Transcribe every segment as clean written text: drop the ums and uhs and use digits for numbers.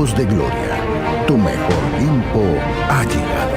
tiempos de gloria. Tu mejor tiempo ha llegado.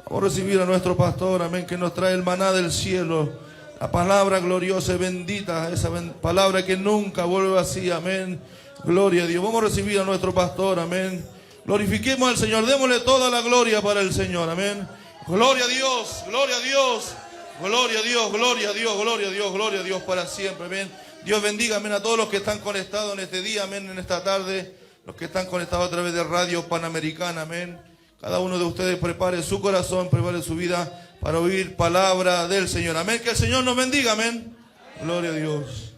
Vamos a recibir a nuestro pastor, amén, que nos trae el maná del cielo. La palabra gloriosa y bendita, esa palabra que nunca vuelve vacía, amén. Gloria a Dios. Vamos a recibir a nuestro pastor, amén. Glorifiquemos al Señor, démosle toda la gloria para el Señor, amén. Gloria a Dios, gloria a Dios, gloria a Dios, gloria a Dios, gloria a Dios, gloria a Dios para siempre, amén. Dios bendiga, amén, a todos los que están conectados en este día, amén, en esta tarde, los que están conectados a través de Radio Panamericana, amén. Cada uno de ustedes prepare su corazón, prepare su vida para oír palabra del Señor, amén. Que el Señor nos bendiga, amén. Gloria a Dios.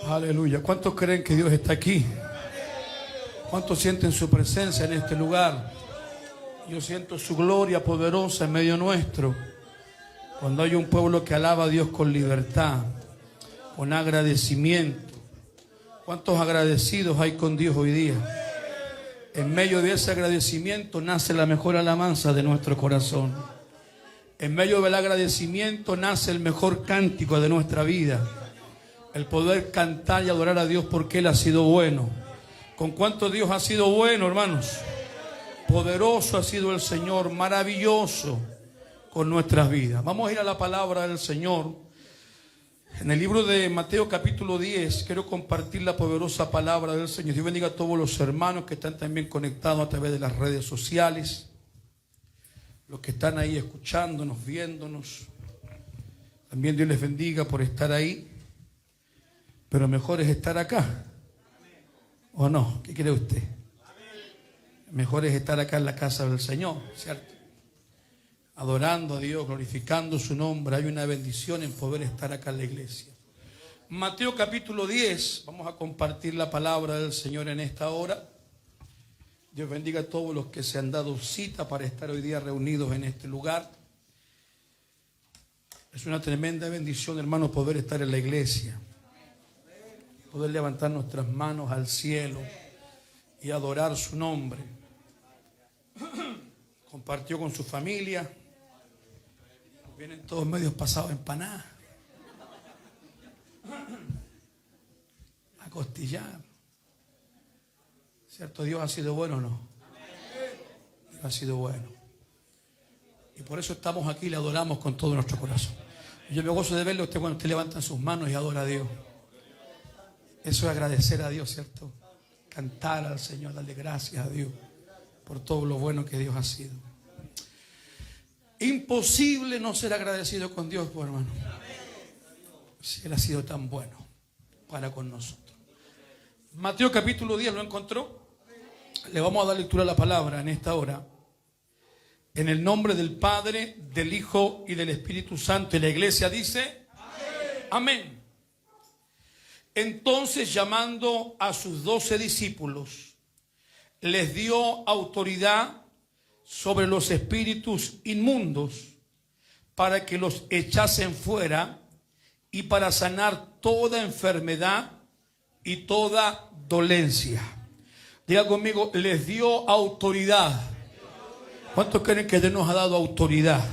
Aleluya. ¿Cuántos creen que Dios está aquí? ¿Cuántos sienten su presencia en este lugar? Yo siento su gloria poderosa en medio nuestro. Cuando hay un pueblo que alaba a Dios con libertad, con agradecimiento. ¿Cuántos agradecidos hay con Dios hoy día? En medio de ese agradecimiento nace la mejor alabanza de nuestro corazón. En medio del agradecimiento nace el mejor cántico de nuestra vida. El poder cantar y adorar a Dios porque Él ha sido bueno. ¿Con cuánto Dios ha sido bueno, hermanos? Poderoso ha sido el Señor, maravilloso con nuestras vidas. Vamos a ir a la palabra del Señor. En el libro de Mateo capítulo 10 quiero compartir la poderosa palabra del Señor. Dios bendiga a todos los hermanos que están también conectados a través de las redes sociales. Los que están ahí escuchándonos, viéndonos. También Dios les bendiga por estar ahí. Pero mejor es estar acá. ¿O no? ¿Qué cree usted? Mejor es estar acá en la casa del Señor, ¿cierto? Adorando a Dios, glorificando su nombre. Hay una bendición en poder estar acá en la iglesia. Mateo capítulo 10. Vamos a compartir la palabra del Señor en esta hora. Dios bendiga a todos los que se han dado cita para estar hoy día reunidos en este lugar. Es una tremenda bendición, hermano, poder estar en la iglesia. Poder levantar nuestras manos al cielo y adorar su nombre. Compartió con su familia. Vienen todos medios pasados empanadas. A costillar. ¿Cierto? Dios ha sido bueno o no. Dios ha sido bueno. Y por eso estamos aquí y le adoramos con todo nuestro corazón. Yo me gozo de verle a usted cuando usted levanta sus manos y adora a Dios. Eso es agradecer a Dios, ¿cierto? Cantar al Señor, darle gracias a Dios por todo lo bueno que Dios ha sido. Imposible no ser agradecido con Dios, pues, hermano. Si Él ha sido tan bueno para con nosotros. Mateo capítulo 10, ¿lo encontró? Le vamos a dar lectura a la palabra en esta hora. En el nombre del Padre, del Hijo y del Espíritu Santo. Y la iglesia dice: amén. Amén. Entonces, llamando a sus 12 discípulos, les dio autoridad sobre los espíritus inmundos para que los echasen fuera y para sanar toda enfermedad y toda dolencia. Diga conmigo, les dio autoridad. ¿Cuántos creen que Dios nos ha dado autoridad?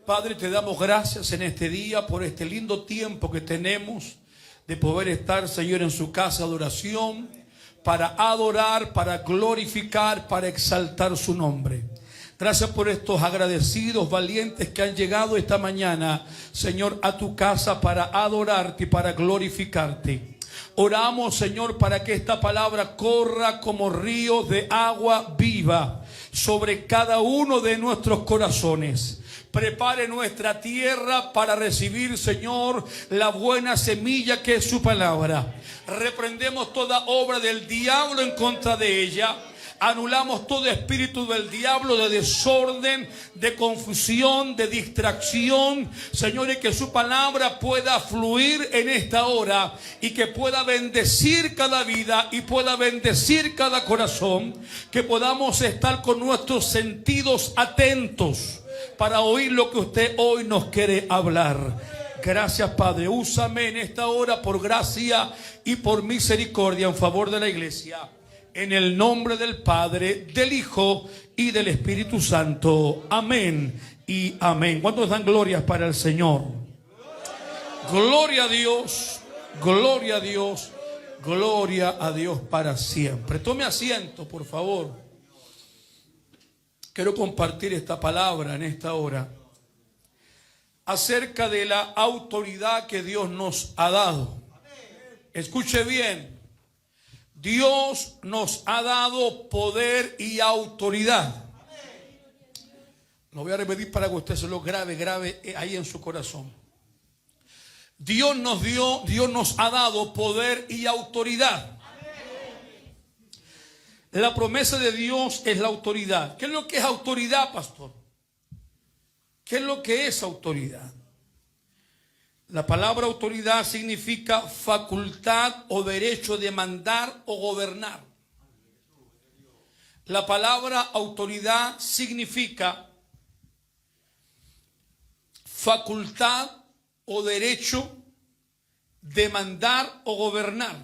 Padre, te damos gracias en este día por este lindo tiempo que tenemos de poder estar, Señor, en su casa de adoración, para adorar, para glorificar, para exaltar su nombre. Gracias por estos agradecidos, valientes que han llegado esta mañana, Señor, a tu casa para adorarte y para glorificarte. Oramos, Señor, para que esta palabra corra como río de agua viva sobre cada uno de nuestros corazones. Prepare nuestra tierra para recibir, Señor, la buena semilla que es su palabra. Reprendemos toda obra del diablo en contra de ella. Anulamos todo espíritu del diablo de desorden, de confusión, de distracción. Señor, y que su palabra pueda fluir en esta hora y que pueda bendecir cada vida y pueda bendecir cada corazón. Que podamos estar con nuestros sentidos atentos para oír lo que usted hoy nos quiere hablar. Gracias, Padre. Úsame en esta hora por gracia y por misericordia en favor de la iglesia. En el nombre del Padre, del Hijo y del Espíritu Santo. Amén y amén. ¿Cuántos dan glorias para el Señor? Gloria a Dios, gloria a Dios, gloria a Dios para siempre. Tome asiento, por favor. Quiero compartir esta palabra en esta hora acerca de la autoridad que Dios nos ha dado. Escuche bien. Dios nos ha dado poder y autoridad. Lo voy a repetir para que usted se lo grabe ahí en su corazón. Dios nos ha dado poder y autoridad. La promesa de Dios es la autoridad. ¿Qué es lo que es autoridad, pastor? ¿Qué es lo que es autoridad? La palabra autoridad significa facultad o derecho de mandar o gobernar. La palabra autoridad significa facultad o derecho de mandar o gobernar.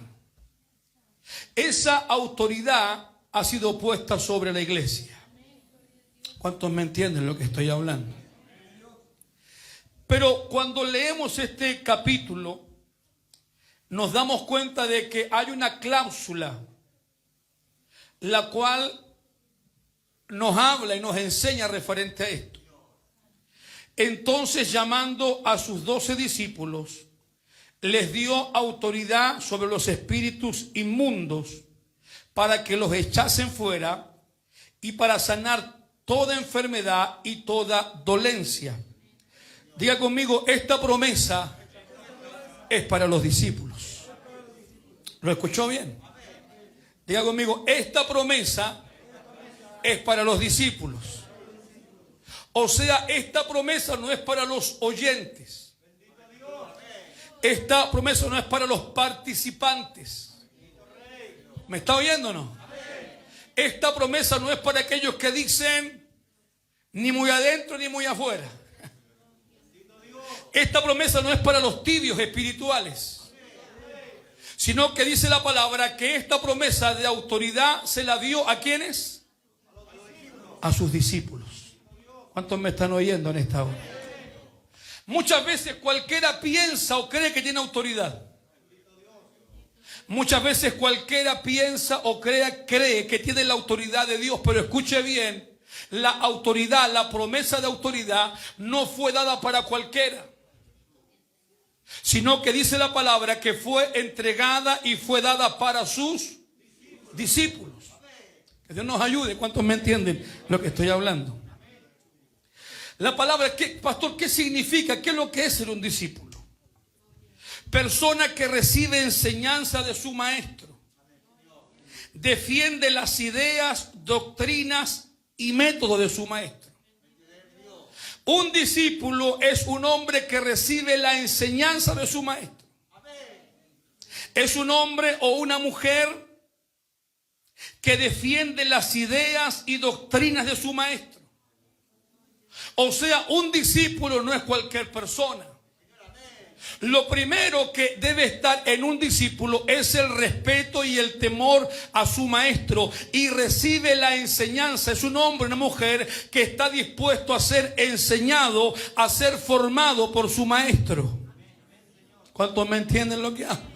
Esa autoridad ha sido puesta sobre la iglesia. ¿Cuántos me entienden lo que estoy hablando? Pero cuando leemos este capítulo, nos damos cuenta de que hay una cláusula, la cual nos habla y nos enseña referente a esto. Entonces, llamando a sus 12 discípulos, les dio autoridad sobre los espíritus inmundos para que los echasen fuera y para sanar toda enfermedad y toda dolencia. Diga conmigo, esta promesa es para los discípulos. ¿Lo escuchó bien? Diga conmigo, esta promesa es para los discípulos. O sea, esta promesa no es para los oyentes. Esta promesa no es para los participantes. ¿Me está oyendo o no? Esta promesa no es para aquellos que dicen ni muy adentro ni muy afuera. Esta promesa no es para los tibios espirituales, sino que dice la palabra que esta promesa de autoridad se la dio ¿a quiénes? A sus discípulos. ¿Cuántos me están oyendo en esta hora? Muchas veces cualquiera piensa o cree que tiene autoridad. Muchas veces cualquiera piensa o cree que tiene la autoridad de Dios, pero escuche bien, la autoridad, la promesa de autoridad no fue dada para cualquiera, sino que dice la palabra que fue entregada y fue dada para sus discípulos. Que Dios nos ayude. ¿Cuántos me entienden lo que estoy hablando? La palabra, pastor, ¿qué significa? ¿Qué es lo que es ser un discípulo? Persona que recibe enseñanza de su maestro, defiende las ideas, doctrinas y métodos de su maestro. Un discípulo es un hombre que recibe la enseñanza de su maestro. Es un hombre o una mujer que defiende las ideas y doctrinas de su maestro. O sea, un discípulo no es cualquier persona. Lo primero que debe estar en un discípulo es el respeto y el temor a su maestro, y recibe la enseñanza. Es un hombre, una mujer que está dispuesto a ser enseñado, a ser formado por su maestro. ¿Cuántos me entienden lo que hablo?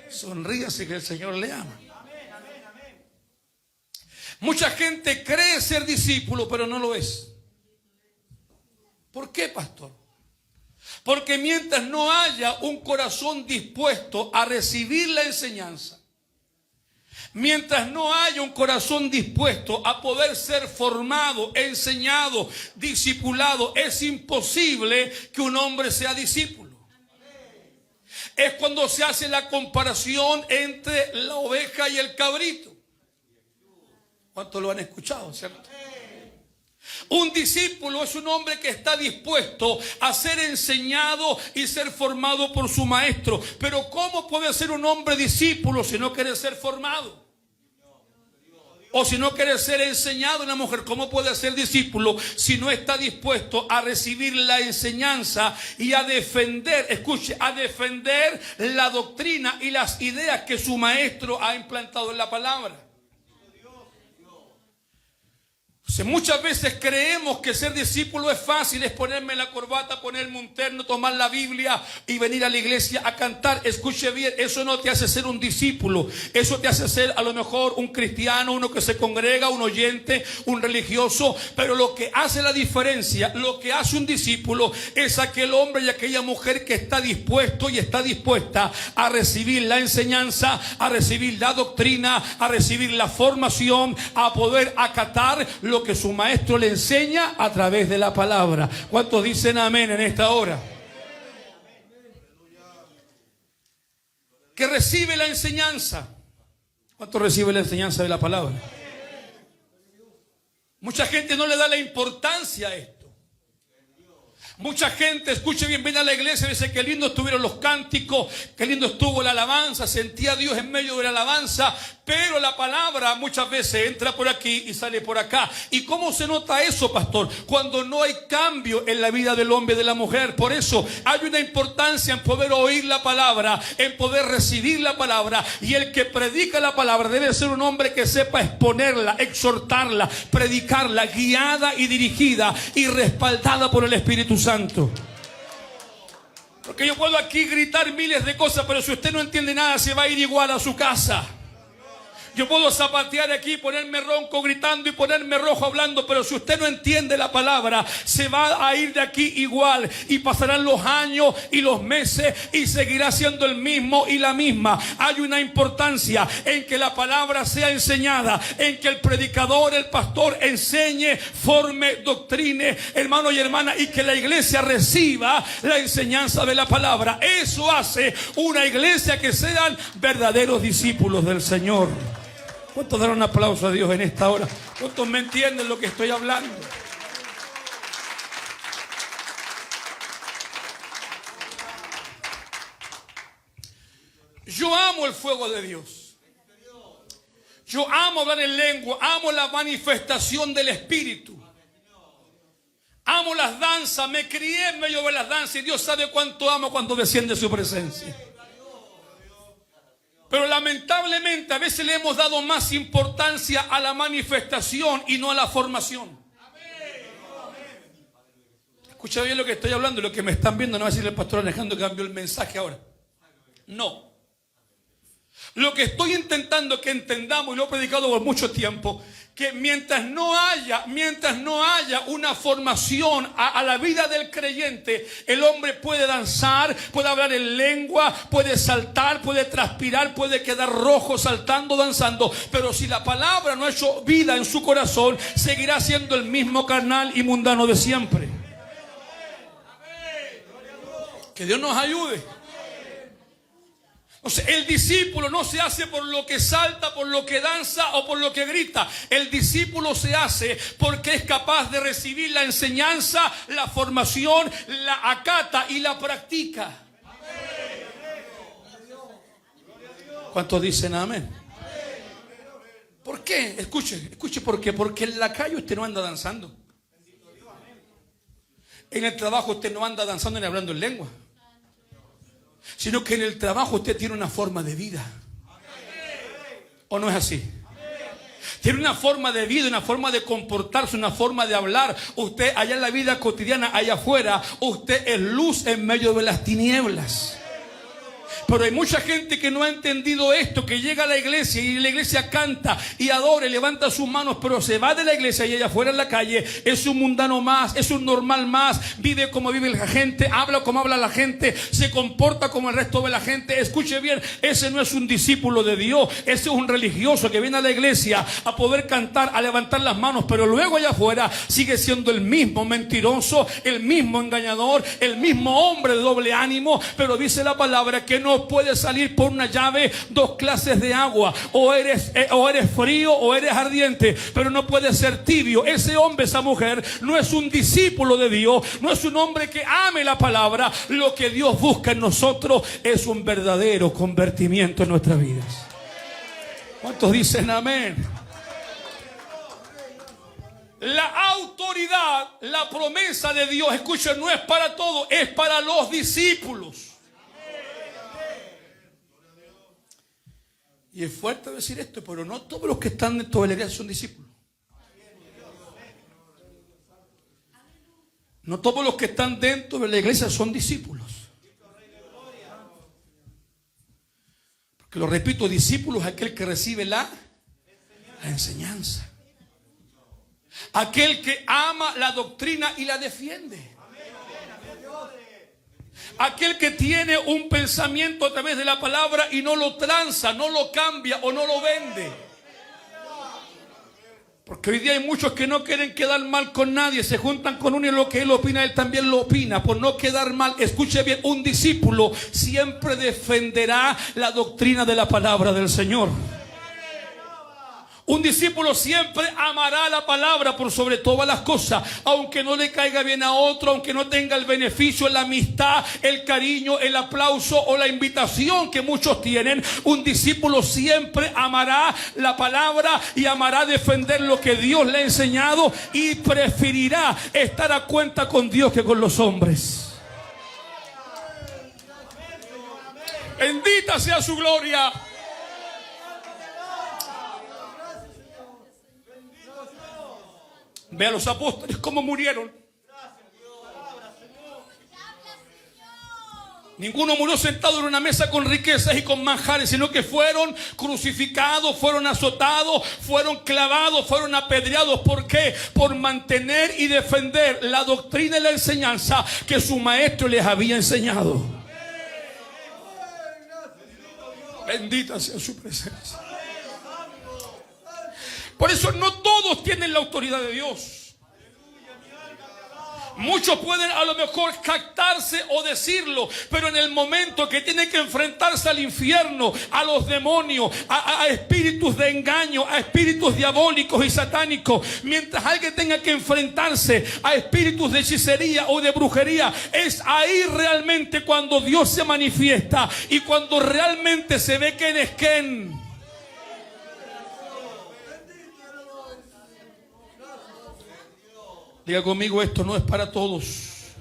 Sonríase que el Señor le ama. Mucha gente cree ser discípulo, pero no lo es. ¿Por qué, pastor? Porque mientras no haya un corazón dispuesto a recibir la enseñanza, mientras no haya un corazón dispuesto a poder ser formado, enseñado, discipulado, es imposible que un hombre sea discípulo. Es cuando se hace la comparación entre la oveja y el cabrito. ¿Cuántos lo han escuchado, cierto? Un discípulo es un hombre que está dispuesto a ser enseñado y ser formado por su maestro. Pero ¿cómo puede ser un hombre discípulo si no quiere ser formado? O si no quiere ser enseñado. Una mujer, ¿cómo puede ser discípulo si no está dispuesto a recibir la enseñanza y a defender, escuche, a defender la doctrina y las ideas que su maestro ha implantado en la palabra? Muchas veces creemos que ser discípulo es fácil, es ponerme la corbata, ponerme un terno, tomar la Biblia y venir a la iglesia a cantar. Escuche bien, eso no te hace ser un discípulo, eso te hace ser a lo mejor un cristiano, uno que se congrega, un oyente, un religioso. Pero lo que hace la diferencia, lo que hace un discípulo, es aquel hombre y aquella mujer que está dispuesto y está dispuesta a recibir la enseñanza, a recibir la doctrina, a recibir la formación, a poder acatar lo que su maestro le enseña a través de la palabra. ¿Cuántos dicen amén en esta hora? Que recibe la enseñanza. ¿Cuántos recibe la enseñanza de la palabra? Mucha gente no le da la importancia a esto. Mucha gente, escuche bien, viene a la iglesia y dice que lindo estuvieron los cánticos, que lindo estuvo la alabanza, sentía a Dios en medio de la alabanza, pero la palabra muchas veces entra por aquí y sale por acá. ¿Y cómo se nota eso, pastor? Cuando no hay cambio en la vida del hombre y de la mujer. Por eso hay una importancia en poder oír la palabra, en poder recibir la palabra, y el que predica la palabra debe ser un hombre que sepa exponerla, exhortarla, predicarla, guiada y dirigida y respaldada por el Espíritu Santo. Porque yo puedo aquí gritar miles de cosas, pero si usted no entiende nada, se va a ir igual a su casa. Yo puedo zapatear aquí, ponerme ronco gritando y ponerme rojo hablando, pero si usted no entiende la palabra, se va a ir de aquí igual. Y pasarán los años y los meses y seguirá siendo el mismo y la misma. Hay una importancia en que la palabra sea enseñada, en que el predicador, el pastor enseñe, forme, doctrine, hermano y hermana, y que la iglesia reciba la enseñanza de la palabra. Eso hace una iglesia que sean verdaderos discípulos del Señor. ¿Cuántos dan un aplauso a Dios en esta hora? ¿Cuántos me entienden lo que estoy hablando? Yo amo el fuego de Dios. Yo amo hablar en lengua. Amo la manifestación del Espíritu. Amo las danzas. Me crié en medio de las danzas y Dios sabe cuánto amo cuando desciende su presencia. Pero lamentablemente a veces le hemos dado más importancia a la manifestación y no a la formación. Escucha bien lo que estoy hablando, lo que me están viendo. No va a decir el pastor Alejandro que cambió el mensaje ahora. No. Lo que estoy intentando que entendamos, y lo he predicado por mucho tiempo, que mientras no haya una formación a la vida del creyente, el hombre puede danzar, puede hablar en lengua, puede saltar, puede transpirar, puede quedar rojo saltando, danzando, pero si la palabra no ha hecho vida en su corazón, seguirá siendo el mismo carnal y mundano de siempre. Que Dios nos ayude. O sea, el discípulo no se hace por lo que salta, por lo que danza o por lo que grita. El discípulo se hace porque es capaz de recibir la enseñanza, la formación, la acata y la practica. ¿Cuántos dicen amén? ¿Por qué? Escuche por qué. Porque en la calle usted no anda danzando. En el trabajo usted no anda danzando ni hablando en lengua. Sino que en el trabajo usted tiene una forma de vida. ¿O no es así? Tiene una forma de vida, una forma de comportarse, una forma de hablar. Usted allá en la vida cotidiana, allá afuera, usted es luz en medio de las tinieblas. Pero hay mucha gente que no ha entendido esto, que llega a la iglesia y la iglesia canta y adora y levanta sus manos, pero se va de la iglesia y allá afuera en la calle es un mundano más, es un normal más, vive como vive la gente, habla como habla la gente, se comporta como el resto de la gente. Escuche bien, ese no es un discípulo de Dios, ese es un religioso que viene a la iglesia a poder cantar, a levantar las manos, pero luego allá afuera sigue siendo el mismo mentiroso, el mismo engañador, el mismo hombre de doble ánimo. Pero dice la palabra que no puede salir por una llave dos clases de agua, o eres frío o eres ardiente, pero no puede ser tibio. Ese hombre, esa mujer no es un discípulo de Dios, no es un hombre que ame la palabra. Lo que Dios busca en nosotros es un verdadero convertimiento en nuestras vidas. ¿Cuántos dicen amén? La autoridad, la promesa de Dios, escuchen, no es para todos, es para los discípulos. Y es fuerte decir esto, pero no todos los que están dentro de la iglesia son discípulos. No todos los que están dentro de la iglesia son discípulos. Porque lo repito, discípulo es aquel que recibe la enseñanza. Aquel que ama la doctrina y la defiende. Aquel que tiene un pensamiento a través de la palabra y no lo tranza, no lo cambia o no lo vende. Porque hoy día hay muchos que no quieren quedar mal con nadie. Se juntan con uno y lo que él opina, él también lo opina. Por no quedar mal, escuche bien, un discípulo siempre defenderá la doctrina de la palabra del Señor. Un discípulo siempre amará la palabra por sobre todas las cosas, aunque no le caiga bien a otro, aunque no tenga el beneficio, la amistad, el cariño, el aplauso o la invitación que muchos tienen. Un discípulo siempre amará la palabra y amará defender lo que Dios le ha enseñado y preferirá estar a cuenta con Dios que con los hombres. Bendita sea su gloria. Ve a los apóstoles cómo murieron. Ninguno murió sentado en una mesa con riquezas y con manjares, sino que fueron crucificados, fueron azotados, fueron clavados, fueron apedreados. ¿Por qué? Por mantener y defender la doctrina y la enseñanza que su maestro les había enseñado. Bendita sea su presencia. Por eso no todos tienen la autoridad de Dios. Muchos pueden a lo mejor jactarse o decirlo, pero en el momento que tienen que enfrentarse al infierno, a los demonios, a espíritus de engaño, a espíritus diabólicos y satánicos, mientras alguien tenga que enfrentarse a espíritus de hechicería o de brujería, es ahí realmente cuando Dios se manifiesta y cuando realmente se ve quién es quién. Diga conmigo, esto no es para todos.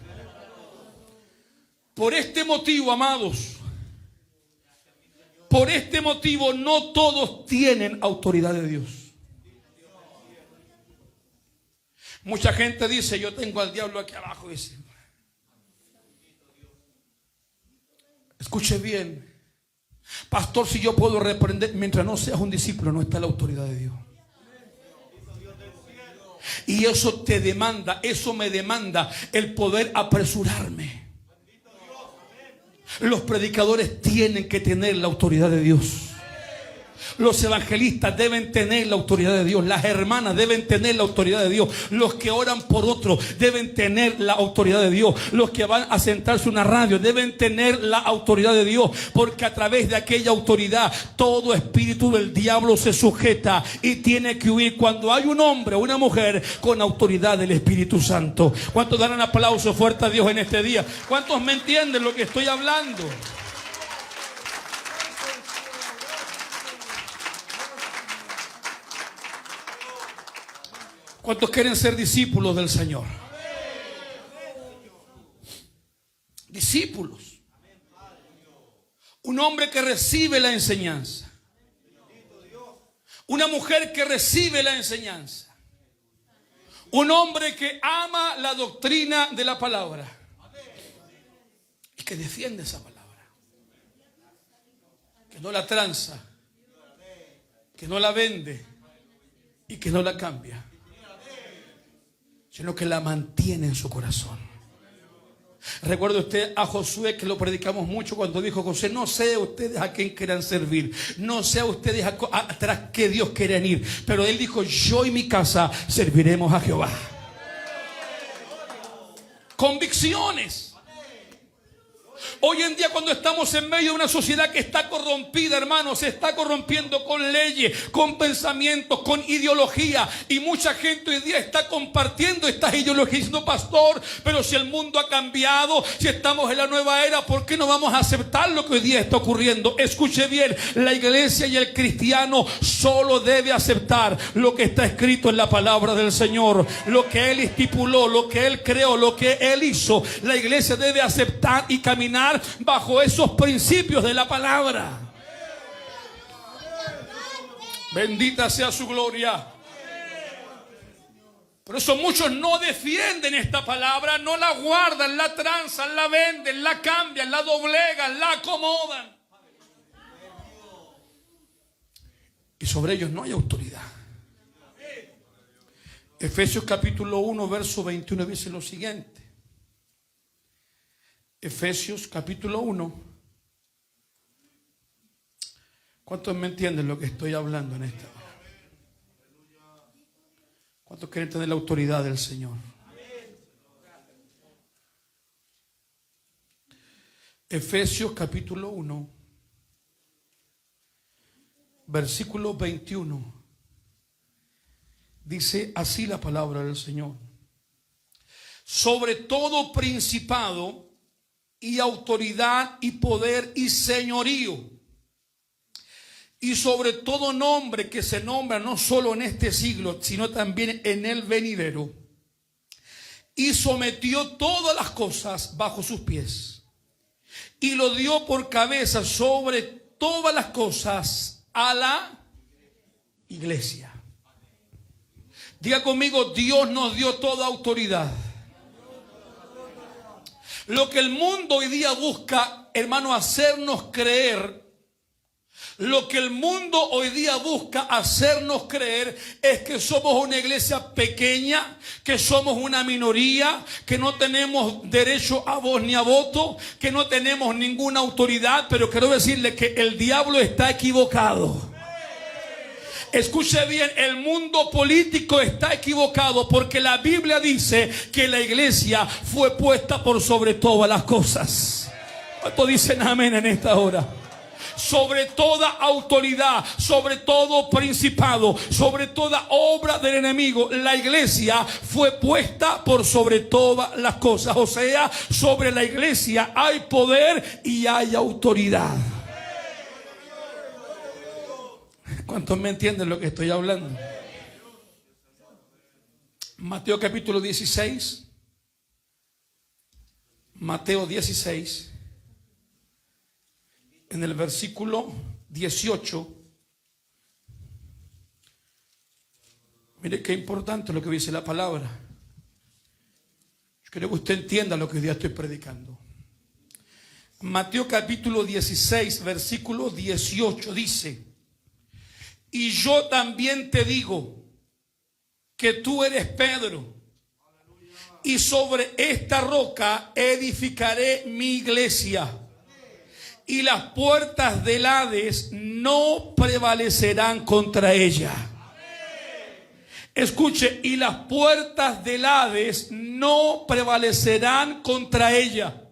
Por este motivo, amados, por este motivo no todos tienen autoridad de Dios. Mucha gente dice, yo tengo al diablo aquí abajo. Dice, escuche bien, pastor, si yo puedo reprender, mientras no seas un discípulo, no está la autoridad de Dios. Y eso te demanda, eso me demanda el poder apresurarme. Los predicadores tienen que tener la autoridad de Dios. Los evangelistas deben tener la autoridad de Dios. Las hermanas deben tener la autoridad de Dios. Los que oran por otros deben tener la autoridad de Dios. Los que van a sentarse en una radio deben tener la autoridad de Dios. Porque a través de aquella autoridad todo espíritu del diablo se sujeta y tiene que huir cuando hay un hombre o una mujer con autoridad del Espíritu Santo. ¿Cuántos dan un aplauso fuerte a Dios en este día? ¿Cuántos me entienden lo que estoy hablando? ¿Cuántos quieren ser discípulos del Señor? Discípulos. Un hombre que recibe la enseñanza. Una mujer que recibe la enseñanza. Un hombre que ama la doctrina de la palabra. Y que defiende esa palabra. Que no la tranza. Que no la vende. Y que no la cambia. Sino que la mantiene en su corazón. Recuerda usted a Josué, que lo predicamos mucho, cuando dijo José, no sé ustedes a quién quieran servir, no sé ustedes atrás qué Dios quieren ir, pero él dijo, yo y mi casa serviremos a Jehová. Convicciones. Hoy en día, cuando estamos en medio de una sociedad que está corrompida, hermanos, se está corrompiendo con leyes, con pensamientos, con ideología, y mucha gente hoy día está compartiendo estas ideologías diciendo, pastor, pero si el mundo ha cambiado, si estamos en la nueva era, ¿por qué no vamos a aceptar lo que hoy día está ocurriendo? Escuche bien, la iglesia y el cristiano solo debe aceptar lo que está escrito en la palabra del Señor, lo que Él estipuló, lo que Él creó, lo que Él hizo. La iglesia debe aceptar y caminar bajo esos principios de la palabra. Bendita sea su gloria. Por eso muchos no defienden esta palabra, no la guardan, la transan, la venden, la cambian, la doblegan, la acomodan. Y sobre ellos no hay autoridad. Efesios capítulo 1, verso 21 dice lo siguiente. Efesios capítulo 1. ¿Cuántos me entienden lo que estoy hablando en esta hora? ¿Cuántos quieren tener la autoridad del Señor? Efesios capítulo 1, versículo 21. Dice así la palabra del Señor. Sobre todo principado y autoridad y poder y señorío, y sobre todo nombre que se nombra no solo en este siglo, sino también en el venidero. Y sometió todas las cosas bajo sus pies. Y lo dio por cabeza sobre todas las cosas a la iglesia. Diga conmigo, Dios nos dio toda autoridad. Lo que el mundo hoy día busca, hermano, hacernos creer. Lo que el mundo hoy día busca hacernos creer es que somos una iglesia pequeña, que somos una minoría, que no tenemos derecho a voz ni a voto, que no tenemos ninguna autoridad. Pero quiero decirle que el diablo está equivocado. Escuche bien, el mundo político está equivocado, porque la Biblia dice que la iglesia fue puesta por sobre todas las cosas. ¿Cuántos dicen amén en esta hora? Sobre toda autoridad, sobre todo principado, sobre toda obra del enemigo, la iglesia fue puesta por sobre todas las cosas. O sea, sobre la iglesia hay poder y hay autoridad. ¿Cuántos me entienden lo que estoy hablando? Mateo capítulo 16. Mateo 16. En el versículo 18. Mire qué importante lo que dice la palabra. Yo quiero que usted entienda lo que hoy día estoy predicando. Mateo capítulo 16, versículo 18 dice: y yo también te digo que tú eres Pedro, y sobre esta roca edificaré mi iglesia, y las puertas del Hades no prevalecerán contra ella. Escuche, y las puertas del Hades no prevalecerán contra ella.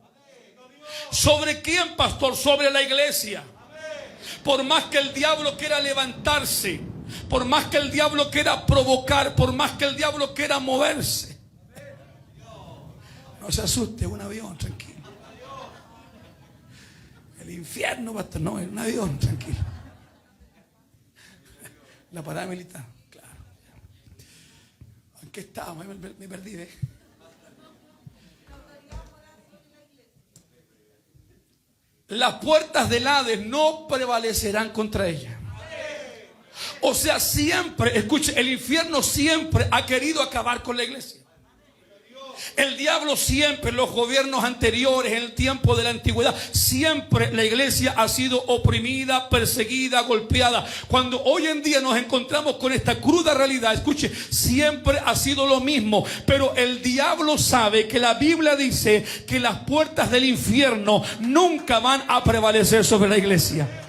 ¿Sobre quién, pastor? Sobre la iglesia. Por más que el diablo quiera levantarse, por más que el diablo quiera provocar, por más que el diablo quiera moverse, no se asuste, es un avión, tranquilo. El infierno va a estar, no, es un avión, tranquilo. La parada militar, claro. ¿En qué estábamos? Me perdí, ¿eh? Las puertas del Hades no prevalecerán contra ella. O sea, siempre, escuche, el infierno siempre ha querido acabar con la iglesia. El diablo siempre, los gobiernos anteriores, en el tiempo de la antigüedad, siempre la iglesia ha sido oprimida, perseguida, golpeada. Cuando hoy en día nos encontramos con esta cruda realidad, escuche, siempre ha sido lo mismo. Pero el diablo sabe que la Biblia dice que las puertas del infierno nunca van a prevalecer sobre la iglesia.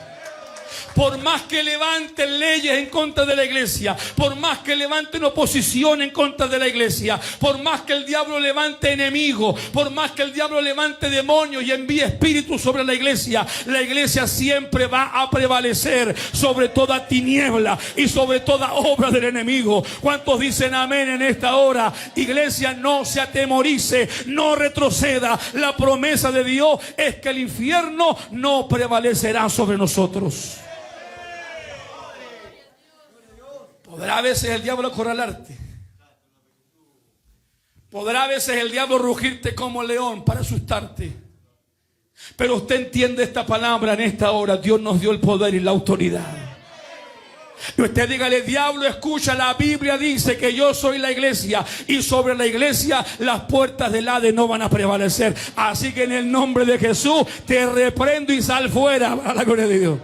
Por más que levanten leyes en contra de la iglesia, por más que levanten oposición en contra de la iglesia, por más que el diablo levante enemigos, por más que el diablo levante demonios y envíe espíritus sobre la iglesia siempre va a prevalecer sobre toda tiniebla y sobre toda obra del enemigo. ¿Cuántos dicen amén en esta hora? Iglesia, no se atemorice, no retroceda. La promesa de Dios es que el infierno no prevalecerá sobre nosotros. Podrá a veces el diablo acorralarte. Podrá a veces el diablo rugirte como león para asustarte. Pero usted entiende esta palabra en esta hora. Dios nos dio el poder y la autoridad. Y usted dígale: diablo, escucha, la Biblia dice que yo soy la iglesia, y sobre la iglesia las puertas del Hades no van a prevalecer. Así que en el nombre de Jesús te reprendo y sal fuera, a la gloria de Dios.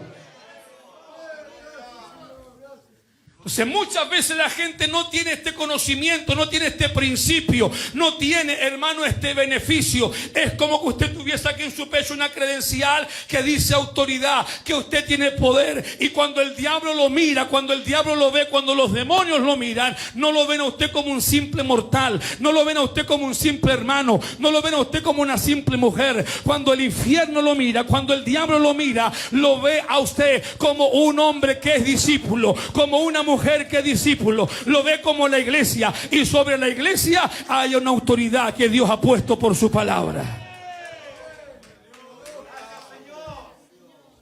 Entonces muchas veces la gente no tiene este conocimiento, no tiene este principio, no tiene, hermano, este beneficio. Es como que usted tuviese aquí en su pecho una credencial que dice autoridad, que usted tiene poder. Y cuando el diablo lo mira, cuando el diablo lo ve, cuando los demonios lo miran, no lo ven a usted como un simple mortal, no lo ven a usted como un simple hermano, no lo ven a usted como una simple mujer. Cuando el infierno lo mira, cuando el diablo lo mira, lo ve a usted como un hombre que es discípulo, como una mujer que es discípulo, lo ve como la iglesia, y sobre la iglesia hay una autoridad que Dios ha puesto por su palabra.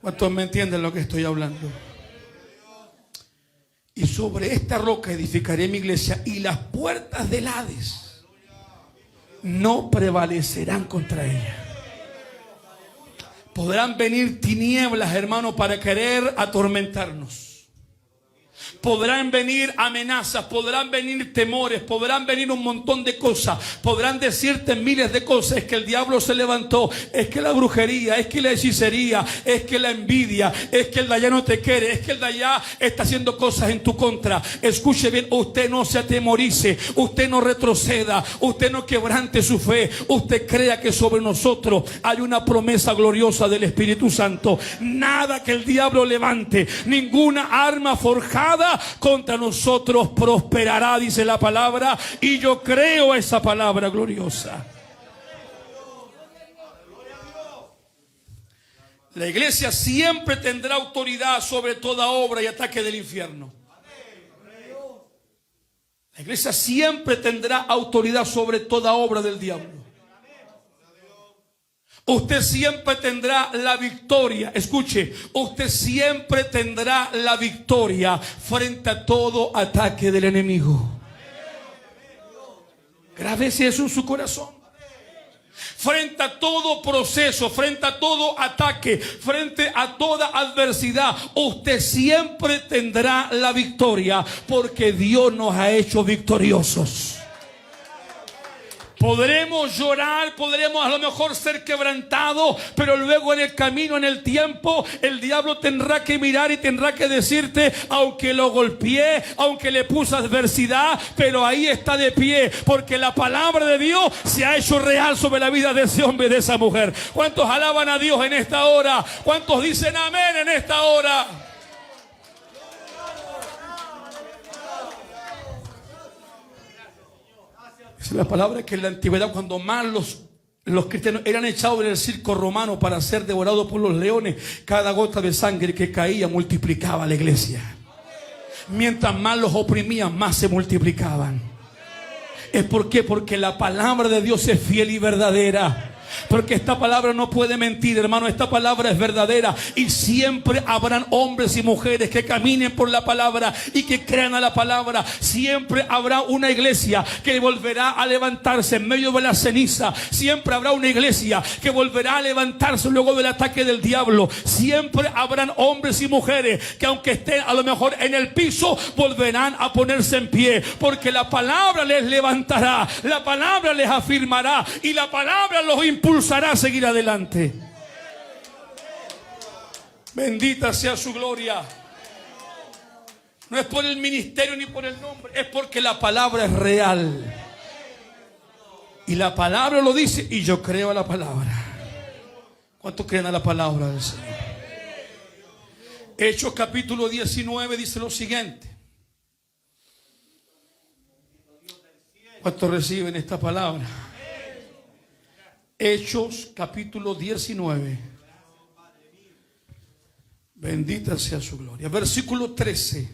¿Cuántos me entienden lo que estoy hablando? Y sobre esta roca edificaré mi iglesia, y las puertas del Hades no prevalecerán contra ella. Podrán venir tinieblas, hermano, para querer atormentarnos. Podrán venir amenazas, podrán venir temores, podrán venir un montón de cosas, podrán decirte miles de cosas. Es que el diablo se levantó, es que la brujería, es que la hechicería, es que la envidia, es que el de allá no te quiere, es que el de allá está haciendo cosas en tu contra. Escuche bien, usted no se atemorice, usted no retroceda, usted no quebrante su fe, usted crea que sobre nosotros hay una promesa gloriosa del Espíritu Santo. Nada que el diablo levante, ninguna arma forjada contra nosotros prosperará, dice la palabra, y yo creo esa palabra gloriosa. La iglesia siempre tendrá autoridad sobre toda obra y ataque del infierno. La iglesia siempre tendrá autoridad sobre toda obra del diablo. Usted siempre tendrá la victoria. Escuche, usted siempre tendrá la victoria frente a todo ataque del enemigo. Grábese eso en su corazón. Frente a todo proceso, frente a todo ataque, frente a toda adversidad, usted siempre tendrá la victoria, porque Dios nos ha hecho victoriosos. Podremos llorar, podremos a lo mejor ser quebrantados, pero luego en el camino, en el tiempo, el diablo tendrá que mirar y tendrá que decirte: aunque lo golpeé, aunque le puse adversidad, pero ahí está de pie, porque la palabra de Dios se ha hecho real sobre la vida de ese hombre, de esa mujer. ¿Cuántos alaban a Dios en esta hora? ¿Cuántos dicen amén en esta hora? La palabra es que en la antigüedad, cuando más los cristianos eran echados en el circo romano para ser devorados por los leones, cada gota de sangre que caía multiplicaba la iglesia. Mientras más los oprimían, más se multiplicaban. ¿Es por qué? Porque la palabra de Dios es fiel y verdadera. Porque esta palabra no puede mentir, hermano. Esta palabra es verdadera, y siempre habrán hombres y mujeres que caminen por la palabra y que crean a la palabra. Siempre habrá una iglesia que volverá a levantarse en medio de la ceniza. Siempre habrá una iglesia que volverá a levantarse luego del ataque del diablo. Siempre habrán hombres y mujeres que, aunque estén a lo mejor en el piso, volverán a ponerse en pie, porque la palabra les levantará, la palabra les afirmará, y la palabra los impulsará a seguir adelante. Bendita sea su gloria. No es por el ministerio ni por el nombre, es porque la palabra es real. Y la palabra lo dice, y yo creo a la palabra. ¿Cuántos creen a la palabra del Señor? Hechos capítulo 19 dice lo siguiente. ¿Cuántos reciben esta palabra? Hechos capítulo 19. Bendita sea su gloria. Versículo 13.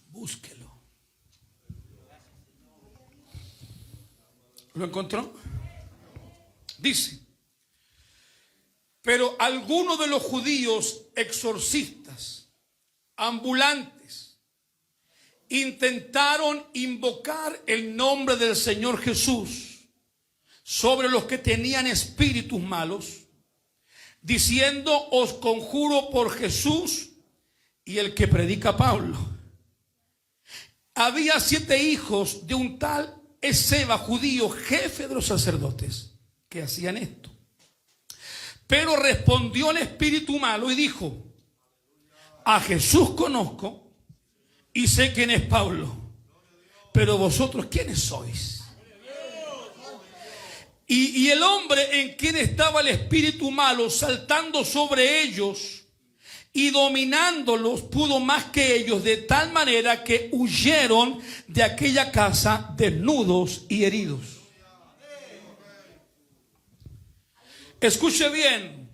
Búsquelo. ¿Lo encontró? Dice: pero algunos de los judíos exorcistas ambulantes intentaron invocar el nombre del Señor Jesús sobre los que tenían espíritus malos, diciendo: os conjuro por Jesús y el que predica Pablo. Había 7 hijos de un tal Esceva, judío, jefe de los sacerdotes, que hacían esto. Pero respondió el espíritu malo y dijo: a Jesús conozco y sé quién es Pablo, pero vosotros ¿quiénes sois? Y el hombre en quien estaba el espíritu malo, saltando sobre ellos y dominándolos, pudo más que ellos, de tal manera que huyeron de aquella casa desnudos y heridos. Escuche bien.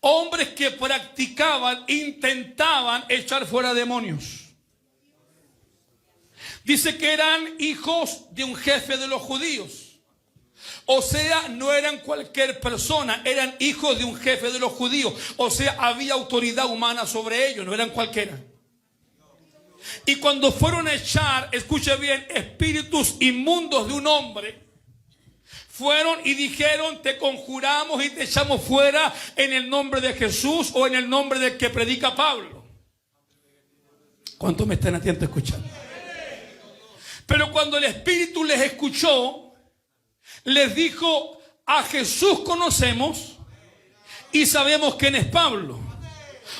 Hombres que practicaban, intentaban echar fuera demonios. Dice que eran hijos de un jefe de los judíos. O sea, no eran cualquier persona, eran hijos de un jefe de los judíos. O sea, había autoridad humana sobre ellos, no eran cualquiera. Y cuando fueron a echar, escuche bien, espíritus inmundos de un hombre, fueron y dijeron: te conjuramos y te echamos fuera en el nombre de Jesús o en el nombre del que predica Pablo. ¿Cuántos me están atentos escuchando? Pero cuando el espíritu les escuchó, les dijo: a Jesús conocemos y sabemos quién es Pablo.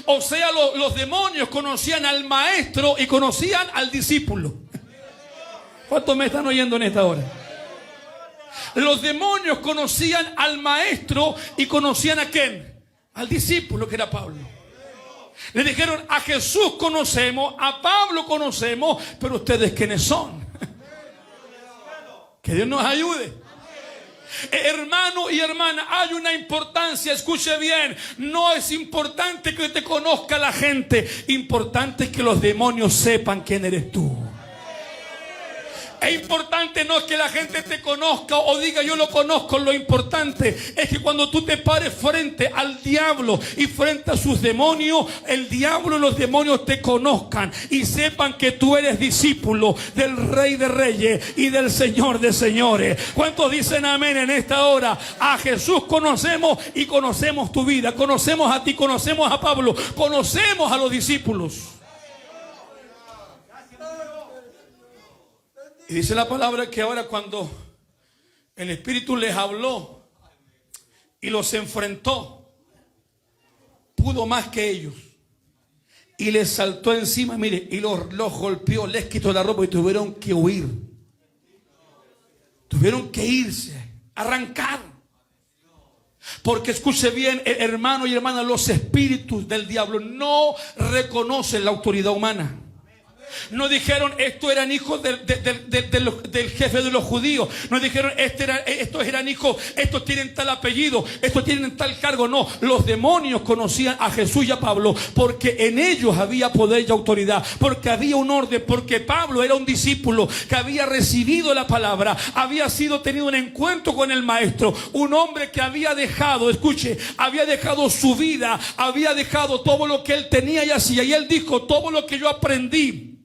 O sea, los demonios conocían al maestro y conocían al discípulo. ¿Cuántos me están oyendo en esta hora? Los demonios conocían al maestro y conocían a quién, al discípulo, que era Pablo. Le dijeron: a Jesús conocemos, a Pablo conocemos, pero ustedes ¿quiénes son? Que Dios nos ayude. Hermano y hermana, hay una importancia, escuche bien, no es importante que te conozca la gente, importante es que los demonios sepan quién eres tú. Es importante no es que la gente te conozca o diga yo lo conozco, lo importante es que cuando tú te pares frente al diablo y frente a sus demonios, el diablo y los demonios te conozcan y sepan que tú eres discípulo del Rey de Reyes y del Señor de Señores. ¿Cuántos dicen amén en esta hora? A Jesús conocemos y conocemos tu vida, conocemos a ti, conocemos a Pablo, conocemos a los discípulos. Y dice la palabra que ahora cuando el Espíritu les habló y los enfrentó, pudo más que ellos. Y les saltó encima, mire, y los golpeó, les quitó la ropa y tuvieron que huir. Tuvieron que irse, arrancar. Porque escuche bien, hermano y hermana, los espíritus del diablo no reconocen la autoridad humana. No dijeron estos eran hijos del jefe de los judíos. No dijeron estos eran hijos, estos tienen tal apellido, estos tienen tal cargo. No, los demonios conocían a Jesús y a Pablo porque en ellos había poder y autoridad, porque había un orden, porque Pablo era un discípulo que había recibido la palabra, había sido tenido un encuentro con el maestro, un hombre que había dejado, escuche, había dejado su vida, había dejado todo lo que él tenía y hacía. Y él dijo: todo lo que yo aprendí,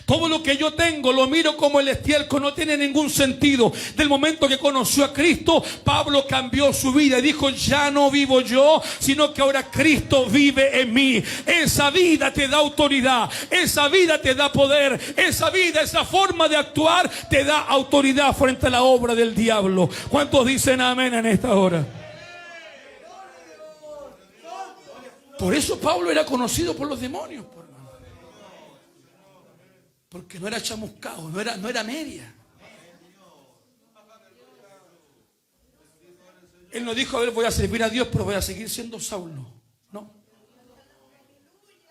todo lo que yo tengo lo miro como el estiércol, no tiene ningún sentido. Del momento que conoció a Cristo, Pablo cambió su vida y dijo: ya no vivo yo, sino que ahora Cristo vive en mí. Esa vida te da autoridad, esa vida te da poder, esa vida, esa forma de actuar te da autoridad frente a la obra del diablo. ¿Cuántos dicen amén en esta hora? Por eso Pablo era conocido por los demonios, porque no era chamuscado, no era media. Él no dijo: a ver, voy a servir a Dios, pero voy a seguir siendo Saulo. No.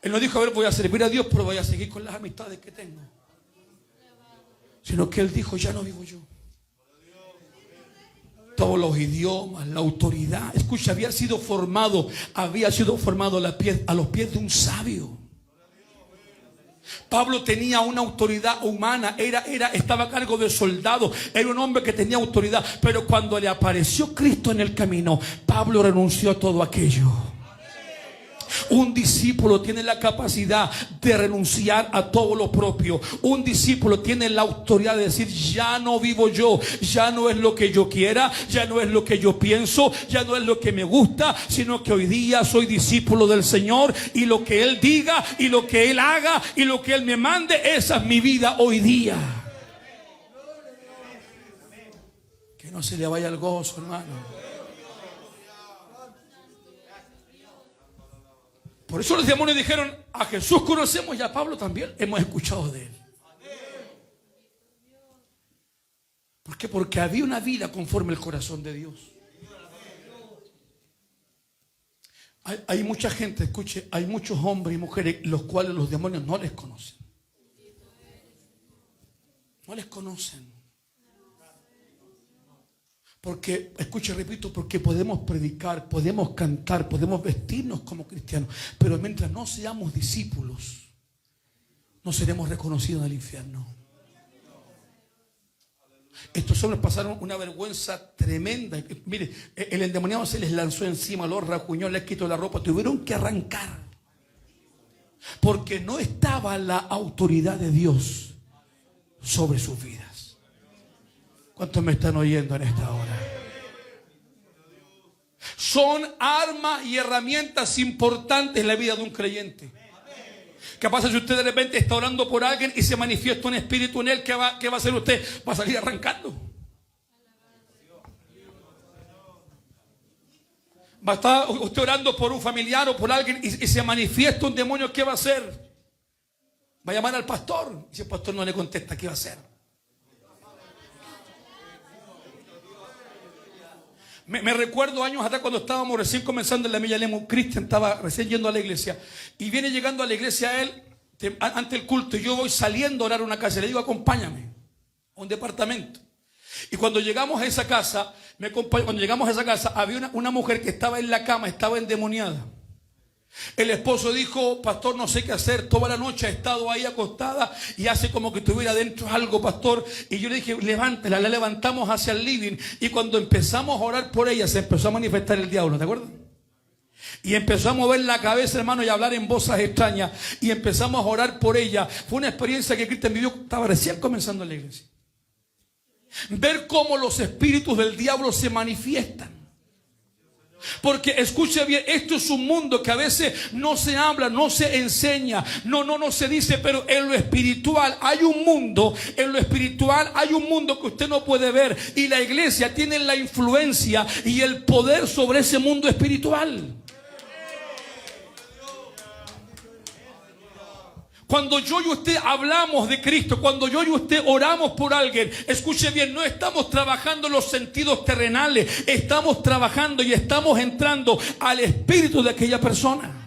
Él no dijo: a ver, voy a servir a Dios, pero voy a seguir con las amistades que tengo. Sino que él dijo: ya no vivo yo. Todos los idiomas, la autoridad. Escucha, había sido formado a los pies de un sabio. Pablo tenía una autoridad humana, estaba a cargo de soldados, era un hombre que tenía autoridad, pero cuando le apareció Cristo en el camino, Pablo renunció a todo aquello. Un discípulo tiene la capacidad de renunciar a todo lo propio. Un discípulo tiene la autoridad de decir: ya no vivo yo, ya no es lo que yo quiera, ya no es lo que yo pienso, ya no es lo que me gusta, sino que hoy día soy discípulo del Señor, y lo que Él diga y lo que Él haga y lo que Él me mande, esa es mi vida hoy día. Que no se le vaya el gozo, hermano. Por eso los demonios dijeron: a Jesús conocemos y a Pablo también hemos escuchado de él. ¿Por qué? Porque había una vida conforme al corazón de Dios. Hay mucha gente, escuche, hay muchos hombres y mujeres los cuales los demonios no les conocen. No les conocen. Porque, escuche, repito, porque podemos predicar, podemos cantar, podemos vestirnos como cristianos, pero mientras no seamos discípulos, no seremos reconocidos en el infierno. Estos hombres pasaron una vergüenza tremenda. Mire, el endemoniado se les lanzó encima, los rajuñó, les quitó la ropa, tuvieron que arrancar. Porque no estaba la autoridad de Dios sobre sus vidas. ¿Cuántos me están oyendo en esta hora? Son armas y herramientas importantes en la vida de un creyente. ¿Qué pasa si usted de repente está orando por alguien y se manifiesta un espíritu en él? ¿Qué va a hacer usted? Va a salir arrancando. Va a estar usted orando por un familiar o por alguien y se manifiesta un demonio. ¿Qué va a hacer? Va a llamar al pastor. Y si el pastor no le contesta, ¿qué va a hacer? Me recuerdo años atrás cuando estábamos recién comenzando en la Milla Lemo. Cristian estaba recién yendo a la iglesia y viene llegando a la iglesia él ante el culto, y yo voy saliendo a orar a una casa. Le digo: acompáñame a un departamento. Y cuando llegamos a esa casa, había una mujer que estaba en la cama, estaba endemoniada. El esposo dijo: pastor, no sé qué hacer, toda la noche ha estado ahí acostada y hace como que tuviera dentro algo, pastor. Y yo le dije: levántela. La levantamos hacia el living, y cuando empezamos a orar por ella, se empezó a manifestar el diablo, ¿te acuerdas? Y empezó a mover la cabeza, hermano, y a hablar en voces extrañas, y empezamos a orar por ella. Fue una experiencia que Cristian vivió, estaba recién comenzando en la iglesia. Ver cómo los espíritus del diablo se manifiestan. Porque escuche bien, esto es un mundo que a veces no se habla, no se enseña, no se dice, pero en lo espiritual hay un mundo, que usted no puede ver, y la iglesia tiene la influencia y el poder sobre ese mundo espiritual. Cuando yo y usted hablamos de Cristo, cuando yo y usted oramos por alguien, escuche bien, no estamos trabajando en los sentidos terrenales, estamos trabajando y estamos entrando al espíritu de aquella persona.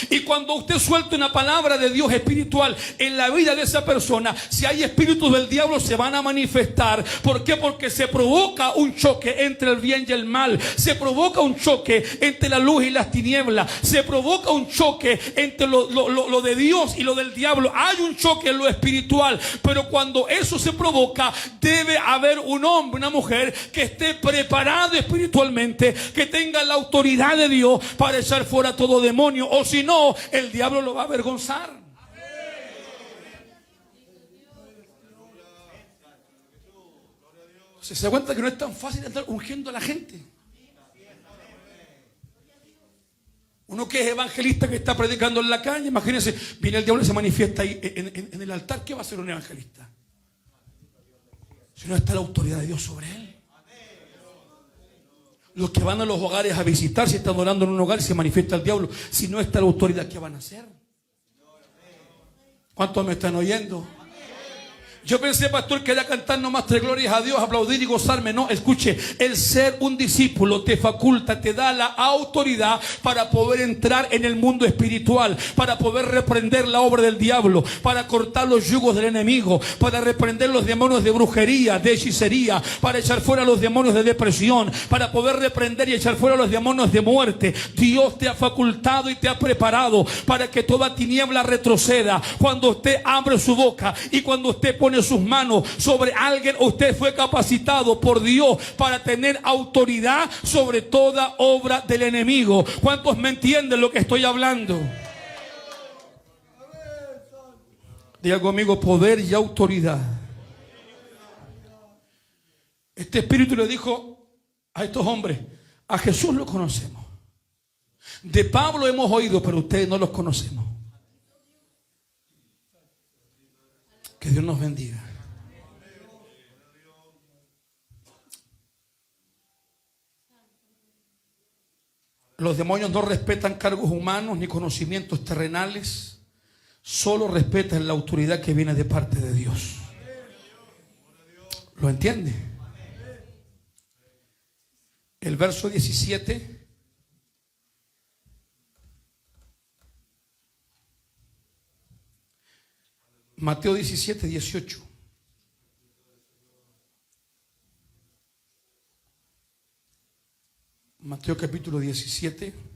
Y cuando usted suelta una palabra de Dios espiritual en la vida de esa persona, si hay espíritus del diablo, se van a manifestar. ¿Por qué? Porque se provoca un choque entre el bien y el mal. Se provoca un choque entre la luz y las tinieblas. Se provoca un choque entre lo de Dios y lo del diablo. Hay un choque en lo espiritual. Pero cuando eso se provoca, debe haber un hombre, una mujer que esté preparado espiritualmente, que tenga la autoridad de Dios para echar fuera todo demonio. O si no, el diablo lo va a avergonzar. Se da cuenta que no es tan fácil estar ungiendo a la gente. Uno que es evangelista, que está predicando en la calle, imagínense, viene el diablo y se manifiesta ahí en el altar. ¿Qué va a hacer un evangelista? Si no está la autoridad de Dios sobre él. Los que van a los hogares a visitar, si están orando en un hogar y se manifiesta el diablo, si no está la autoridad, ¿qué van a hacer? ¿Cuántos me están oyendo? Yo pensé, pastor, que era cantar nomás tres glorias a Dios, aplaudir y gozarme. No, escuche, el ser un discípulo te faculta, te da la autoridad para poder entrar en el mundo espiritual, para poder reprender la obra del diablo, para cortar los yugos del enemigo, para reprender los demonios de brujería, de hechicería, para echar fuera los demonios de depresión, para poder reprender y echar fuera los demonios de muerte. Dios te ha facultado y te ha preparado para que toda tiniebla retroceda cuando usted abre su boca y cuando usted pone pone sus manos sobre alguien, usted fue capacitado por Dios para tener autoridad sobre toda obra del enemigo. ¿Cuántos me entienden lo que estoy hablando? Diga conmigo, poder y autoridad. Este espíritu le dijo a estos hombres: a Jesús lo conocemos, de Pablo hemos oído, pero ustedes no los conocemos. Que Dios nos bendiga. Los demonios no respetan cargos humanos ni conocimientos terrenales, solo respetan la autoridad que viene de parte de Dios. ¿Lo entiende? El verso 17. Mateo 17, 18. Mateo capítulo 17.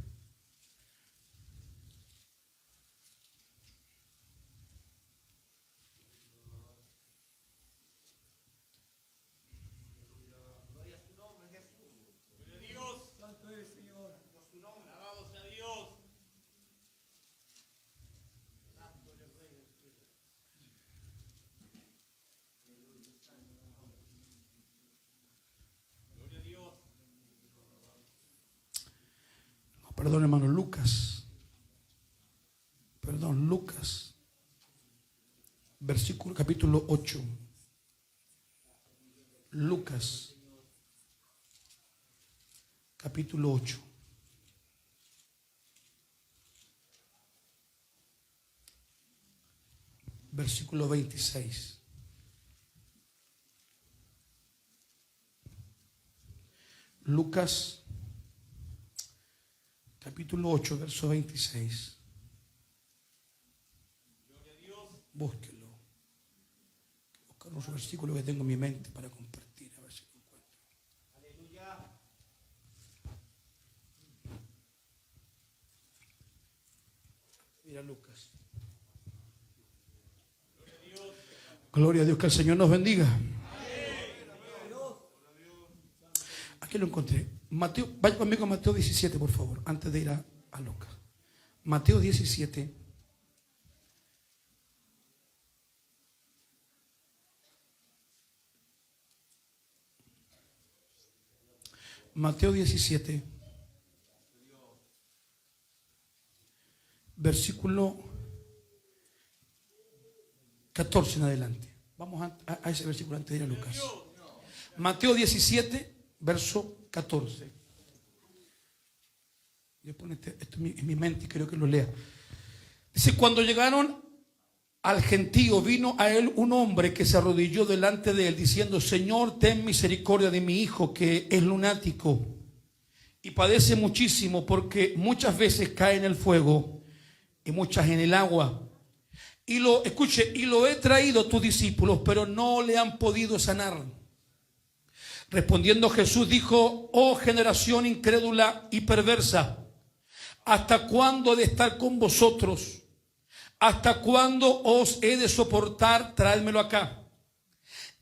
Perdón, hermano, Lucas. Versículo, capítulo 8. Lucas, capítulo 8. Versículo 26. Lucas, capítulo 8, verso 26. Búsquelo. Buscar un versículo que tengo en mi mente para compartir. A ver si lo encuentro. Aleluya. Mira Lucas. Gloria a Dios, que el Señor nos bendiga. Aquí lo encontré. Mateo, vaya conmigo a Mateo 17, por favor, antes de ir a Lucas. Mateo 17. Mateo 17. Versículo 14 en adelante. Vamos a ese versículo antes de ir a Lucas. Mateo 17, verso 14. Yo pongo esto en mi mente y creo que lo lea. Dice: cuando llegaron al gentío, vino a él un hombre que se arrodilló delante de él, diciendo: Señor, ten misericordia de mi hijo, que es lunático y padece muchísimo, porque muchas veces cae en el fuego y muchas en el agua. Y lo he traído a tus discípulos, pero no le han podido sanar. Respondiendo Jesús dijo: oh generación incrédula y perversa, ¿hasta cuándo he de estar con vosotros? ¿Hasta cuándo os he de soportar? Traédmelo acá.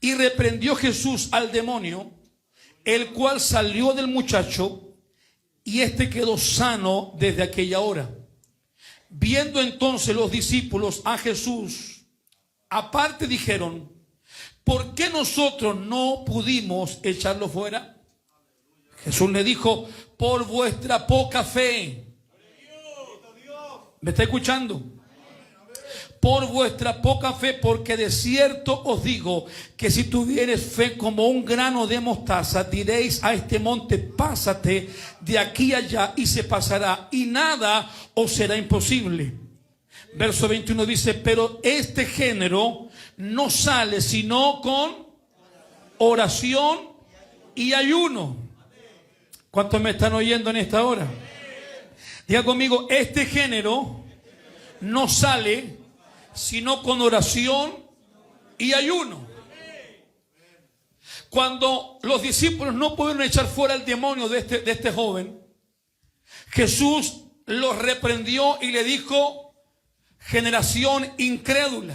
Y reprendió Jesús al demonio, el cual salió del muchacho, y éste quedó sano desde aquella hora. Viendo entonces los discípulos a Jesús, aparte dijeron: ¿por qué nosotros no pudimos echarlo fuera? Jesús le dijo: por vuestra poca fe. ¿Me está escuchando? Por vuestra poca fe, porque de cierto os digo que si tuviereis fe como un grano de mostaza, diréis a este monte: pásate de aquí allá, y se pasará, y nada os será imposible. Verso 21 dice: pero este género no sale sino con oración y ayuno. ¿Cuántos me están oyendo en esta hora? Diga conmigo: este género no sale sino con oración y ayuno. Cuando los discípulos no pudieron echar fuera el demonio de este joven, Jesús los reprendió y le dijo: generación incrédula.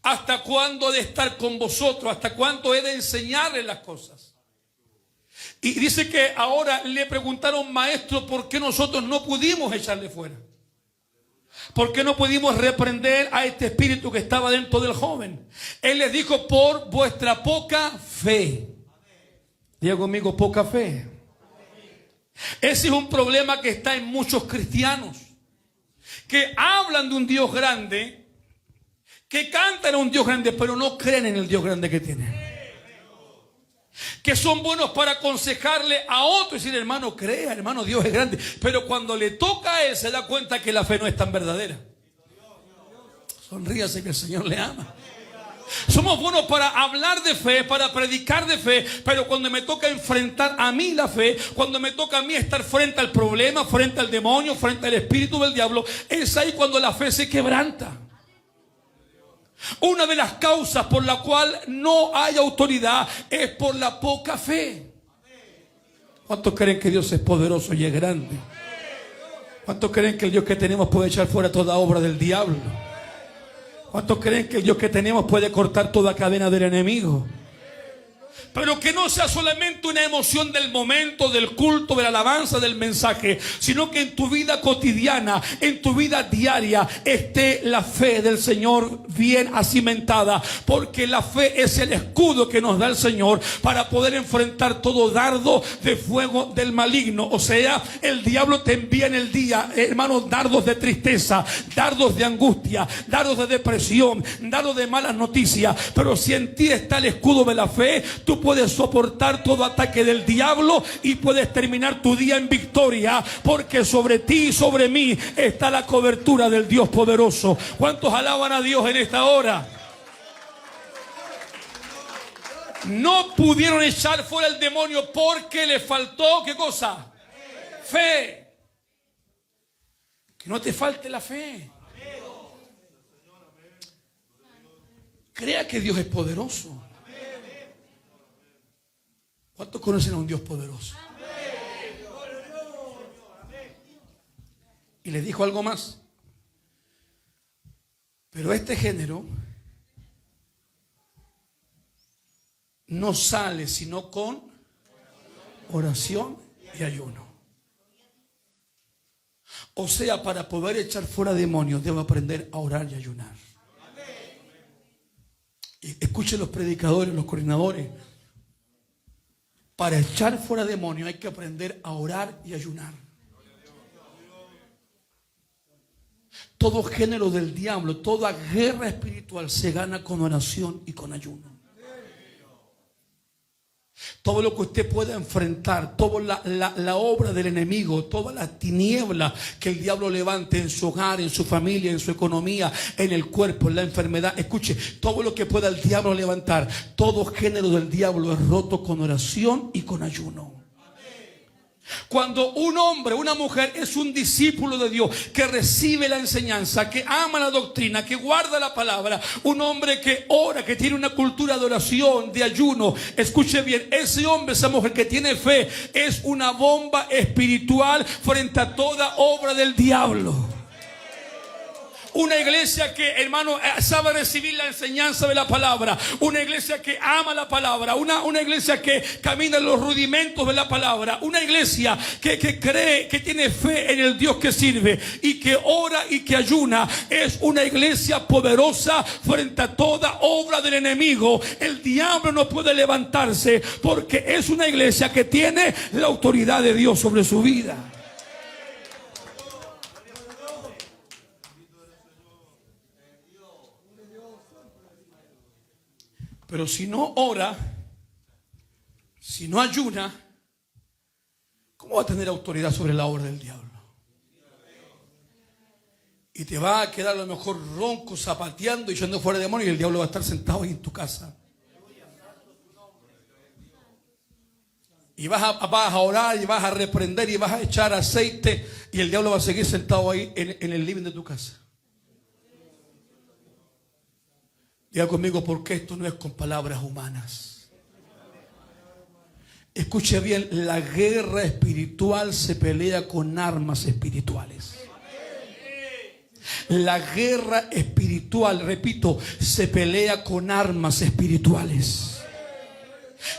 ¿Hasta cuándo he de estar con vosotros? ¿Hasta cuándo he de enseñarles las cosas? Y dice que ahora le preguntaron, maestro, ¿por qué nosotros no pudimos echarle fuera? ¿Por qué no pudimos reprender a este espíritu que estaba dentro del joven? Él les dijo, por vuestra poca fe. Diga conmigo, poca fe. Ese es un problema que está en muchos cristianos, que hablan de un Dios grande, que cantan a un Dios grande, pero no creen en el Dios grande que tienen. Que son buenos para aconsejarle a otro y decir, hermano, crea, hermano, Dios es grande. Pero cuando le toca a él, se da cuenta que la fe no es tan verdadera. Sonríase que el Señor le ama. Somos buenos para hablar de fe, para predicar de fe, pero cuando me toca enfrentar a mí la fe, cuando me toca a mí estar frente al problema, frente al demonio, frente al espíritu del diablo, es ahí cuando la fe se quebranta. Una de las causas por la cual no hay autoridad es por la poca fe. ¿Cuántos creen que Dios es poderoso y es grande? ¿Cuántos creen que el Dios que tenemos puede echar fuera toda obra del diablo? ¿Cuántos creen que el Dios que tenemos puede cortar toda cadena del enemigo? Pero que no sea solamente una emoción del momento, del culto, de la alabanza, del mensaje, sino que en tu vida cotidiana, en tu vida diaria, esté la fe del Señor bien acimentada. Porque la fe es el escudo que nos da el Señor para poder enfrentar todo dardo de fuego del maligno. O sea, el diablo te envía en el día, hermanos, dardos de tristeza, dardos de angustia, dardos de depresión, dardos de malas noticias. Pero si en ti está el escudo de la fe, tú puedes soportar todo ataque del diablo y puedes terminar tu día en victoria, porque sobre ti y sobre mí está la cobertura del Dios poderoso. ¿Cuántos alaban a Dios en esta hora? No pudieron echar fuera el demonio porque le faltó, ¿qué cosa? Fe. Que no te falte la fe. Crea que Dios es poderoso. ¿Cuántos conocen a un Dios poderoso? Y les dijo algo más. Pero este género no sale sino con oración y ayuno. O sea, para poder echar fuera demonios, debo aprender a orar y ayunar. Y escuchen los predicadores, los coordinadores. Para echar fuera demonios hay que aprender a orar y ayunar. Todo género del diablo, toda guerra espiritual se gana con oración y con ayuno. Todo lo que usted pueda enfrentar, toda la obra del enemigo, toda la tiniebla que el diablo levante en su hogar, en su familia, en su economía, en el cuerpo, en la enfermedad. Escuche, todo lo que pueda el diablo levantar, todo género del diablo es roto con oración y con ayuno. Cuando un hombre, una mujer es un discípulo de Dios, que recibe la enseñanza, que ama la doctrina, que guarda la palabra, un hombre que ora, que tiene una cultura de oración, de ayuno, escuche bien, ese hombre, esa mujer que tiene fe, es una bomba espiritual frente a toda obra del diablo. Una iglesia que, hermano, sabe recibir la enseñanza de la palabra. Una iglesia que ama la palabra. Una iglesia que camina en los rudimentos de la palabra. Una iglesia que cree, que tiene fe en el Dios que sirve y que ora y que ayuna. Es una iglesia poderosa frente a toda obra del enemigo. El diablo no puede levantarse porque es una iglesia que tiene la autoridad de Dios sobre su vida. Pero si no ora, si no ayuna, ¿cómo va a tener autoridad sobre la obra del diablo? Y te va a quedar a lo mejor ronco, zapateando y yendo fuera de demonio, y el diablo va a estar sentado ahí en tu casa. Y vas a orar y vas a reprender y vas a echar aceite, y el diablo va a seguir sentado ahí en el living de tu casa. Diga conmigo, porque esto no es con palabras humanas. Escuche bien, la guerra espiritual se pelea con armas espirituales. La guerra espiritual, repito, se pelea con armas espirituales.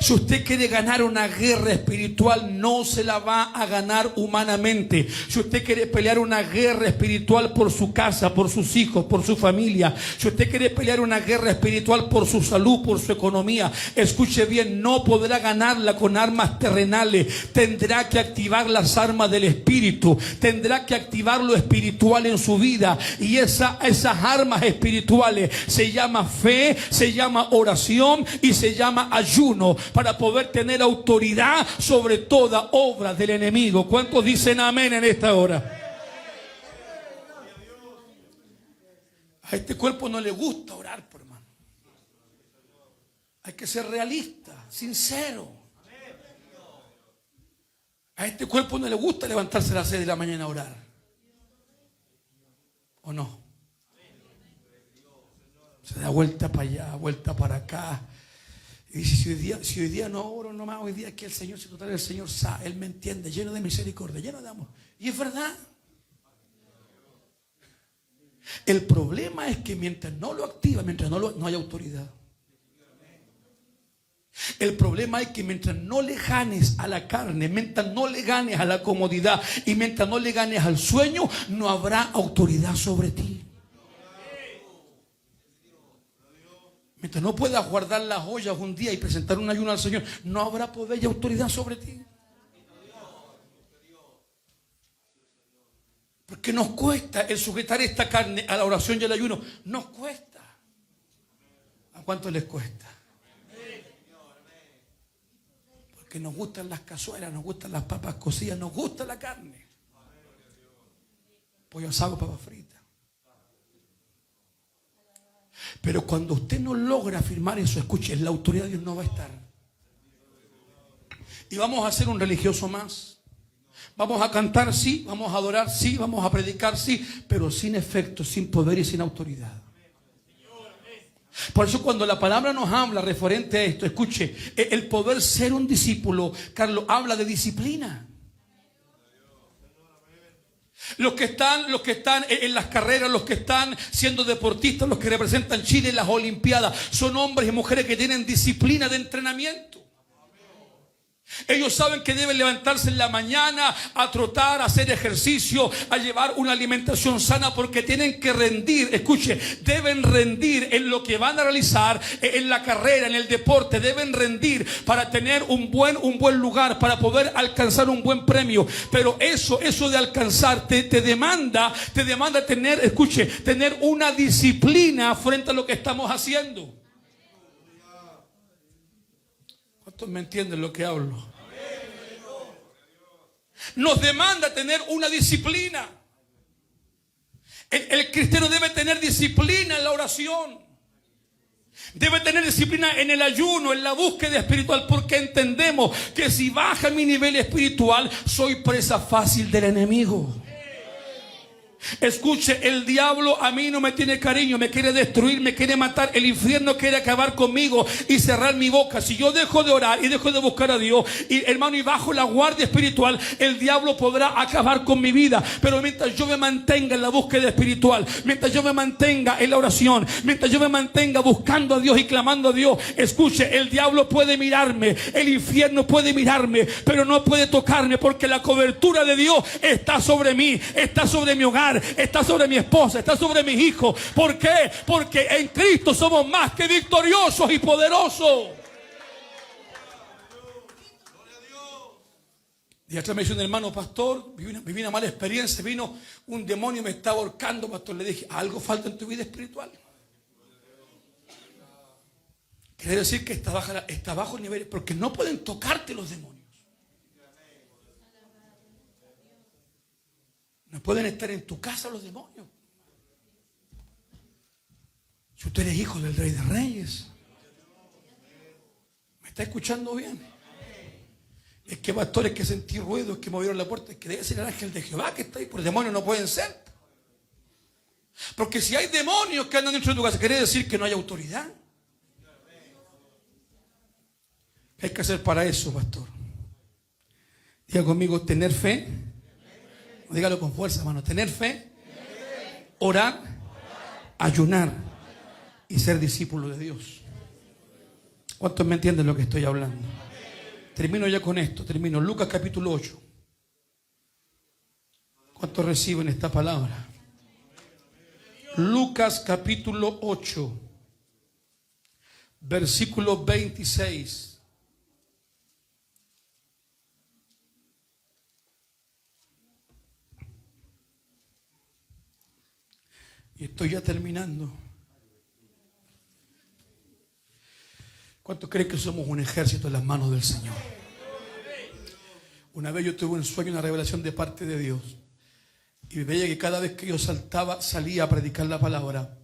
Si usted quiere ganar una guerra espiritual, no se la va a ganar humanamente. Si usted quiere pelear una guerra espiritual por su casa, por sus hijos, por su familia, si usted quiere pelear una guerra espiritual por su salud, por su economía, escuche bien, no podrá ganarla con armas terrenales. Tendrá que activar las armas del Espíritu. Tendrá que activar lo espiritual en su vida. Y esas armas espirituales se llama fe, se llama oración y se llama ayuno, para poder tener autoridad sobre toda obra del enemigo. ¿Cuántos dicen amén en esta hora? A este cuerpo no le gusta orar, por hermano. Hay que ser realista, sincero. A este cuerpo no le gusta levantarse a las 6 de la mañana a orar. ¿O no? Se da vuelta para allá, vuelta para acá. Y dice, si hoy día no oro nomás, hoy día es que el Señor, si total el Señor sabe, Él me entiende, lleno de misericordia, lleno de amor. Y es verdad. El problema es que mientras no lo activa, mientras no hay autoridad. El problema es que mientras no le ganes a la carne, mientras no le ganes a la comodidad y mientras no le ganes al sueño, no habrá autoridad sobre ti. Mientras no puedas guardar las ollas un día y presentar un ayuno al Señor, no habrá poder y autoridad sobre ti. Porque nos cuesta el sujetar esta carne a la oración y al ayuno. Nos cuesta. ¿A cuánto les cuesta? Porque nos gustan las cazuelas, nos gustan las papas cocidas, nos gusta la carne. Pollo asado, papas fritas. Pero cuando usted no logra afirmar eso, escuche, la autoridad de Dios no va a estar. Y vamos a ser un religioso más. Vamos a cantar, sí. Vamos a adorar, sí. Vamos a predicar, sí. Pero sin efecto, sin poder y sin autoridad. Por eso cuando la palabra nos habla referente a esto, escuche, el poder ser un discípulo, Carlos, habla de disciplina. Los que están en las carreras, los que están siendo deportistas, los que representan Chile en las Olimpiadas, son hombres y mujeres que tienen disciplina de entrenamiento. Ellos saben que deben levantarse en la mañana a trotar, a hacer ejercicio, a llevar una alimentación sana, porque tienen que rendir. Escuche, deben rendir en lo que van a realizar, en la carrera, en el deporte. Deben rendir para tener un buen lugar, para poder alcanzar un buen premio. Pero eso de alcanzar te demanda tener, escuche, tener una disciplina frente a lo que estamos haciendo. ¿Cuántos me entienden lo que hablo? Nos demanda tener una disciplina. El cristiano debe tener disciplina en la oración. Debe tener disciplina en el ayuno, en la búsqueda espiritual, porque entendemos que si baja mi nivel espiritual, soy presa fácil del enemigo. Escuche, el diablo a mí no me tiene cariño, me quiere destruir, me quiere matar. El infierno quiere acabar conmigo y cerrar mi boca. Si yo dejo de orar y dejo de buscar a Dios, y hermano, y bajo la guardia espiritual, el diablo podrá acabar con mi vida. Pero mientras yo me mantenga en la búsqueda espiritual, mientras yo me mantenga en la oración, mientras yo me mantenga buscando a Dios y clamando a Dios, escuche, el diablo puede mirarme, el infierno puede mirarme, pero no puede tocarme, porque la cobertura de Dios está sobre mí, está sobre mi hogar, está sobre mi esposa, está sobre mis hijos. ¿Por qué? Porque en Cristo somos más que victoriosos y poderosos. Y atrás me dice un hermano, pastor, viví una mala experiencia, vino un demonio y me estaba ahorcando, pastor. Le dije, algo falta en tu vida espiritual. Quiere decir que está bajo el nivel, porque no pueden tocarte los demonios. No pueden estar en tu casa los demonios. Si usted es hijo del Rey de Reyes. ¿Me está escuchando bien? Es que pastores, que sentí ruido, es que movieron la puerta, es que debe ser el ángel de Jehová que está ahí. Por demonios no pueden ser. Porque si hay demonios que andan dentro de tu casa, quiere decir que no hay autoridad. ¿Qué hay que hacer para eso, pastor? Diga conmigo, tener fe. Dígalo con fuerza, hermano. Tener fe, orar, ayunar y ser discípulo de Dios. ¿Cuántos me entienden lo que estoy hablando? Termino ya con esto, termino. Lucas capítulo 8. ¿Cuántos reciben esta palabra? Lucas capítulo 8, versículo 26. Y estoy ya terminando. ¿Cuántos creen que somos un ejército en las manos del Señor? Una vez yo tuve un sueño, una revelación de parte de Dios. Y veía que cada vez que yo salía a predicar la palabra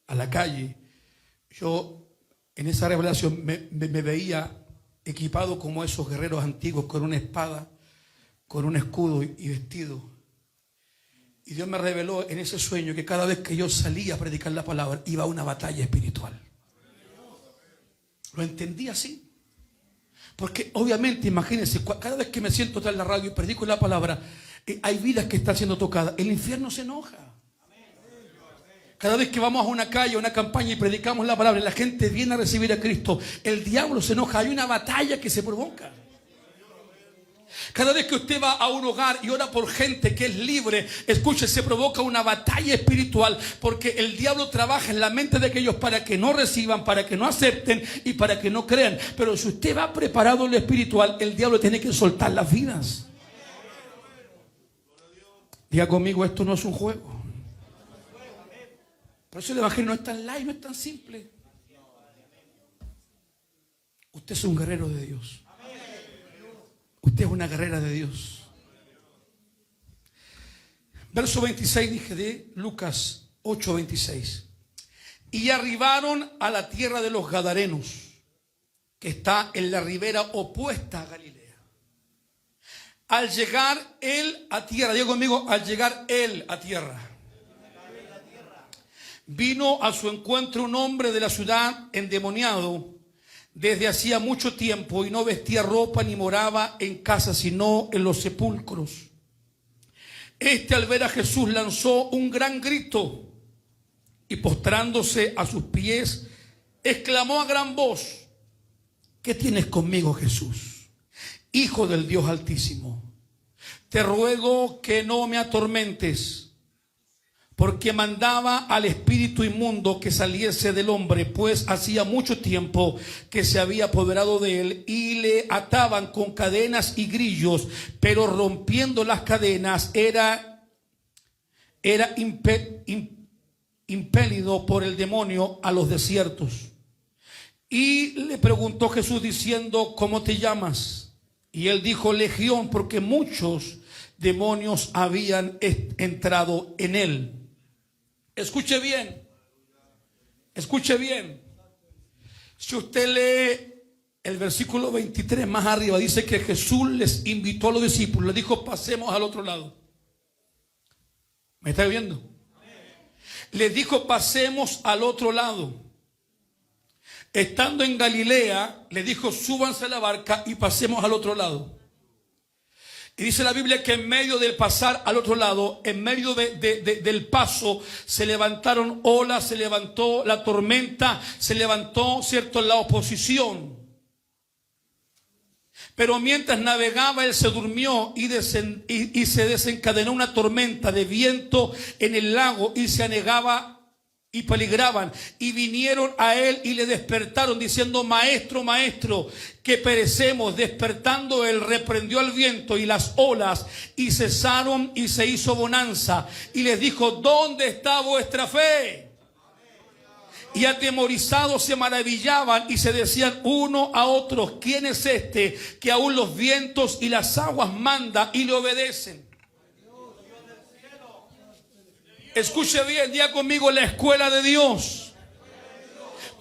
a la calle, yo en esa revelación me veía equipado como esos guerreros antiguos, con una espada, con un escudo y vestido. Y Dios me reveló en ese sueño que cada vez que yo salía a predicar la palabra, iba a una batalla espiritual. Lo entendí así. Porque obviamente, imagínense, cada vez que me siento tras la radio y predico la palabra, hay vidas que están siendo tocadas. El infierno se enoja. Cada vez que vamos a una calle, a una campaña y predicamos la palabra y la gente viene a recibir a Cristo, el diablo se enoja. Hay una batalla que se provoca. Cada vez que usted va a un hogar y ora por gente que es libre, escuche, se provoca una batalla espiritual, porque el diablo trabaja en la mente de aquellos para que no reciban, para que no acepten y para que no crean. Pero si usted va preparado en lo espiritual, el diablo tiene que soltar las vidas. Diga conmigo, esto no es un juego. Por eso el evangelio no es tan light, no es tan simple. Usted es un guerrero de Dios. Usted es una guerrera de Dios. Verso 26 dije de Lucas 8:26. Y arribaron a la tierra de los Gadarenos, que está en la ribera opuesta a Galilea. Al llegar él a tierra, diga conmigo, al llegar él a tierra, vino a su encuentro un hombre de la ciudad endemoniado desde hacía mucho tiempo, y no vestía ropa ni moraba en casa, sino en los sepulcros. Este, al ver a Jesús, lanzó un gran grito y, postrándose a sus pies, exclamó a gran voz: ¿qué tienes conmigo, Jesús, Hijo del Dios Altísimo? Te ruego que no me atormentes. Porque mandaba al espíritu inmundo que saliese del hombre, pues hacía mucho tiempo que se había apoderado de él, y le ataban con cadenas y grillos, pero rompiendo las cadenas era impelido por el demonio a los desiertos. Y le preguntó Jesús diciendo: ¿cómo te llamas? Y él dijo: Legión, porque muchos demonios habían entrado en él. Escuche bien, escuche bien. Si usted lee el versículo 23 más arriba, dice que Jesús les invitó a los discípulos, les dijo: pasemos al otro lado. ¿Me está viendo? Les dijo: pasemos al otro lado. Estando en Galilea, les dijo: súbanse a la barca y pasemos al otro lado. Y dice la Biblia que en medio del pasar al otro lado, en medio del paso, se levantaron olas, se levantó la tormenta, se levantó, ¿cierto?, la oposición. Pero mientras navegaba, él se durmió y se desencadenó una tormenta de viento en el lago, y se anegaba y peligraban. Y vinieron a él y le despertaron diciendo: Maestro, maestro, que perecemos. Despertando él, reprendió al viento y las olas, y cesaron, y se hizo bonanza. Y les dijo: ¿dónde está vuestra fe? Y atemorizados se maravillaban y se decían uno a otros: ¿quién es este que aún los vientos y las aguas manda y le obedecen? Escuche bien, diga conmigo: la escuela de Dios.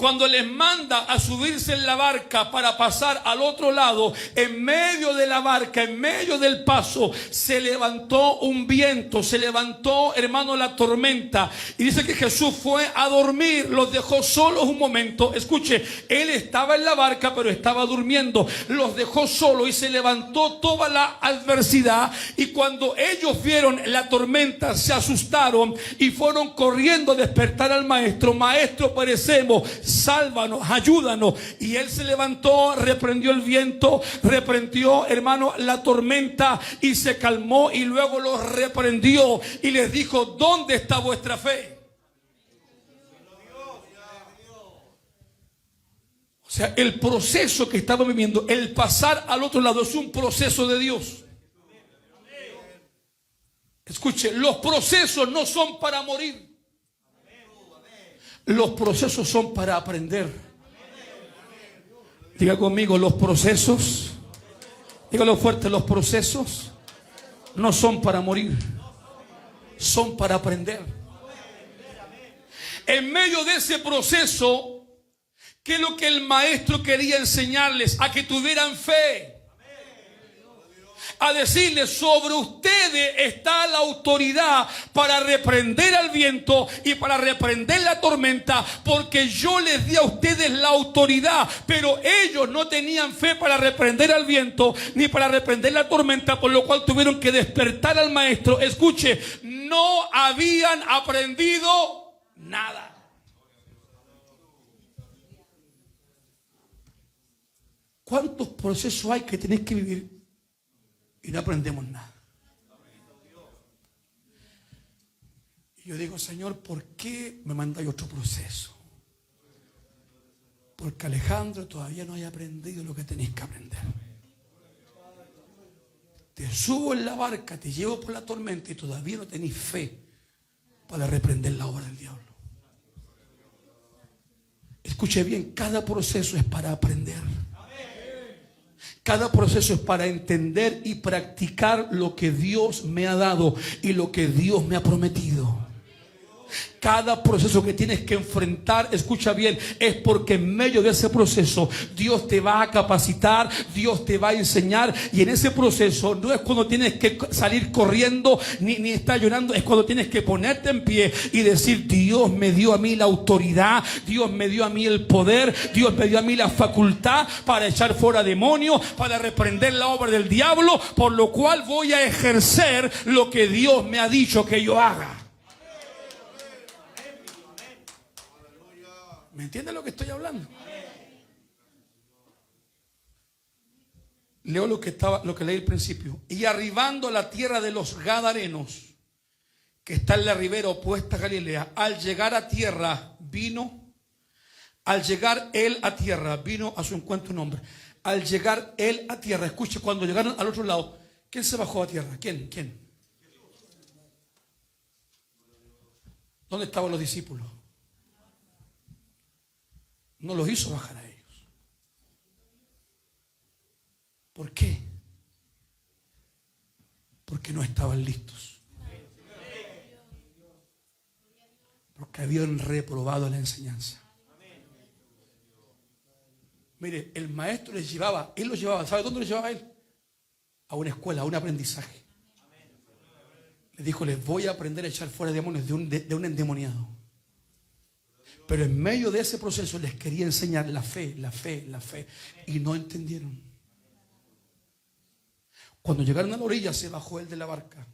cuando les manda a subirse en la barca para pasar al otro lado, en medio de la barca, en medio del paso, se levantó un viento, se levantó, hermano, la tormenta. Y dice que Jesús fue a dormir, los dejó solos un momento. Escuche, él estaba en la barca, pero estaba durmiendo. Los dejó solos y se levantó toda la adversidad. Y cuando ellos vieron la tormenta, se asustaron y fueron corriendo a despertar al maestro. Maestro, perecemos, sálvanos, ayúdanos. Y él se levantó, reprendió el viento, reprendió, hermano, la tormenta, y se calmó, y luego los reprendió y les dijo: ¿dónde está vuestra fe? O sea, el proceso que estamos viviendo, el pasar al otro lado, es un proceso de Dios. Escuche, los procesos no son para morir. Los procesos son para aprender. Diga conmigo, los procesos, dígalo fuerte, los procesos no son para morir, son para aprender. En medio de ese proceso, ¿qué es lo que el maestro quería enseñarles? A que tuvieran fe. A decirles: sobre ustedes está la autoridad para reprender al viento y para reprender la tormenta, porque yo les di a ustedes la autoridad. Pero ellos no tenían fe para reprender al viento ni para reprender la tormenta, por lo cual tuvieron que despertar al maestro. Escuche, no habían aprendido nada. ¿Cuántos procesos hay que tenés que vivir y no aprendemos nada? Y yo digo: Señor, ¿por qué me mandáis otro proceso? Porque Alejandro todavía no haya aprendido lo que tenéis que aprender. Te subo en la barca, te llevo por la tormenta y todavía no tenéis fe para reprender la obra del diablo. Escuche bien, cada proceso es para aprender. Cada proceso es para entender y practicar lo que Dios me ha dado y lo que Dios me ha prometido. Cada proceso que tienes que enfrentar, escucha bien, es porque en medio de ese proceso Dios te va a capacitar, Dios te va a enseñar. Y en ese proceso no es cuando tienes que salir corriendo ni estar llorando, es cuando tienes que ponerte en pie y decir: Dios me dio a mí la autoridad, Dios me dio a mí el poder, Dios me dio a mí la facultad para echar fuera demonios, para reprender la obra del diablo, por lo cual voy a ejercer lo que Dios me ha dicho que yo haga. ¿Me entiendes lo que estoy hablando? Leo lo que leí al principio. Y arribando a la tierra de los Gadarenos, que está en la ribera opuesta a Galilea, al llegar él a tierra, vino a su encuentro un hombre. Al llegar él a tierra, escuche, cuando llegaron al otro lado, ¿quién se bajó a tierra? ¿Quién? ¿Dónde estaban los discípulos? No los hizo bajar a ellos. ¿Por qué? Porque no estaban listos. Porque habían reprobado la enseñanza. Mire, el maestro les llevaba, él los llevaba, ¿sabe dónde los llevaba él? A una escuela, a un aprendizaje. Les dijo: les voy a aprender a echar fuera demonios de un endemoniado. Pero en medio de ese proceso les quería enseñar la fe. Y no entendieron. Cuando llegaron a la orilla, se bajó él de la barca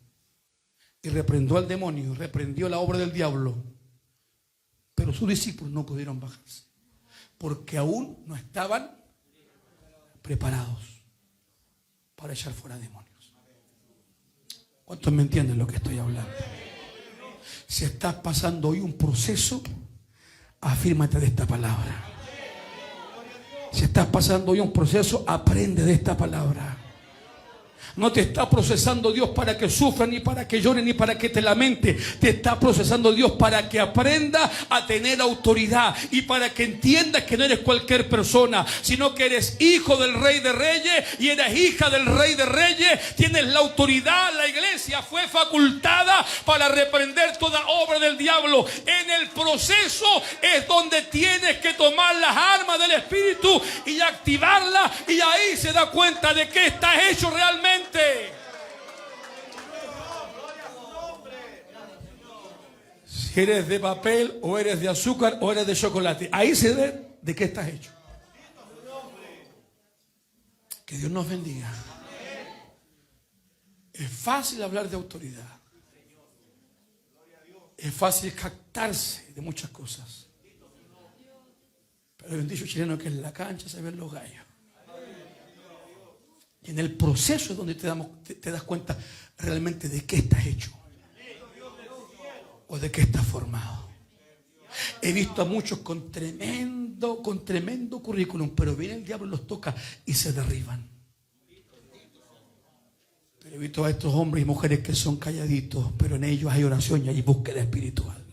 y reprendió al demonio, reprendió la obra del diablo. Pero sus discípulos no pudieron bajarse, porque aún no estaban preparados para echar fuera demonios. ¿Cuántos me entienden lo que estoy hablando? Si estás pasando hoy un proceso, afírmate de esta palabra. Si estás pasando hoy un proceso, aprende de esta palabra. No te está procesando Dios para que sufras, ni para que llores, ni para que te lamente. Te está procesando Dios para que aprenda a tener autoridad y para que entiendas que no eres cualquier persona, sino que eres hijo del Rey de Reyes y eres hija del Rey de Reyes. Tienes la autoridad. La iglesia fue facultada para reprender toda obra del diablo. En el proceso es donde tienes que tomar las armas del Espíritu y activarlas, y ahí se da cuenta de que estás hecho realmente. Si eres de papel o eres de azúcar o eres de chocolate, ahí se ve de qué estás hecho. Que Dios nos bendiga. Es fácil hablar de autoridad. Es fácil captarse de muchas cosas. Pero hay un dicho chileno que en la cancha se ven los gallos. Y en el proceso es donde te das cuenta realmente de qué estás hecho o de qué estás formado. He visto a muchos con tremendo currículum, pero viene el diablo y los toca y se derriban. Pero he visto a estos hombres y mujeres que son calladitos, pero en ellos hay oración y hay búsqueda espiritual.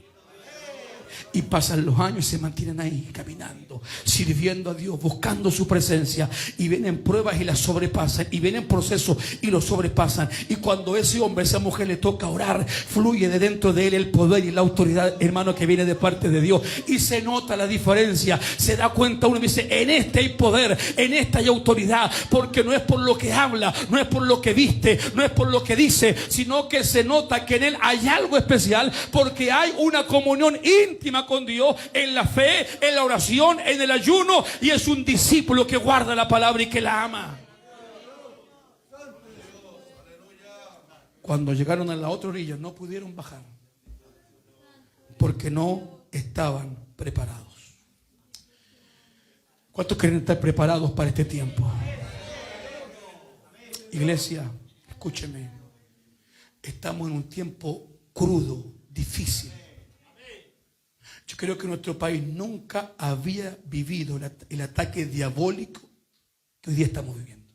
Y pasan los años y se mantienen ahí caminando, sirviendo a Dios, buscando su presencia. Y vienen pruebas y las sobrepasan. Y vienen procesos y los sobrepasan. Y cuando ese hombre, esa mujer le toca orar, fluye de dentro de él el poder y la autoridad, hermano, que viene de parte de Dios. Y se nota la diferencia. Se da cuenta uno y dice, en este hay poder, en esta hay autoridad. Porque no es por lo que habla, no es por lo que viste, no es por lo que dice, sino que se nota que en él hay algo especial. Porque hay una comunión íntima con Dios, en la fe, en la oración, en el ayuno, y es un discípulo que guarda la palabra y que la ama. Cuando llegaron a la otra orilla no pudieron bajar porque no estaban preparados. ¿Cuántos quieren estar preparados para este tiempo? Iglesia, escúcheme, estamos en un tiempo crudo, difícil. Yo creo que nuestro país nunca había vivido el ataque diabólico que hoy día estamos viviendo.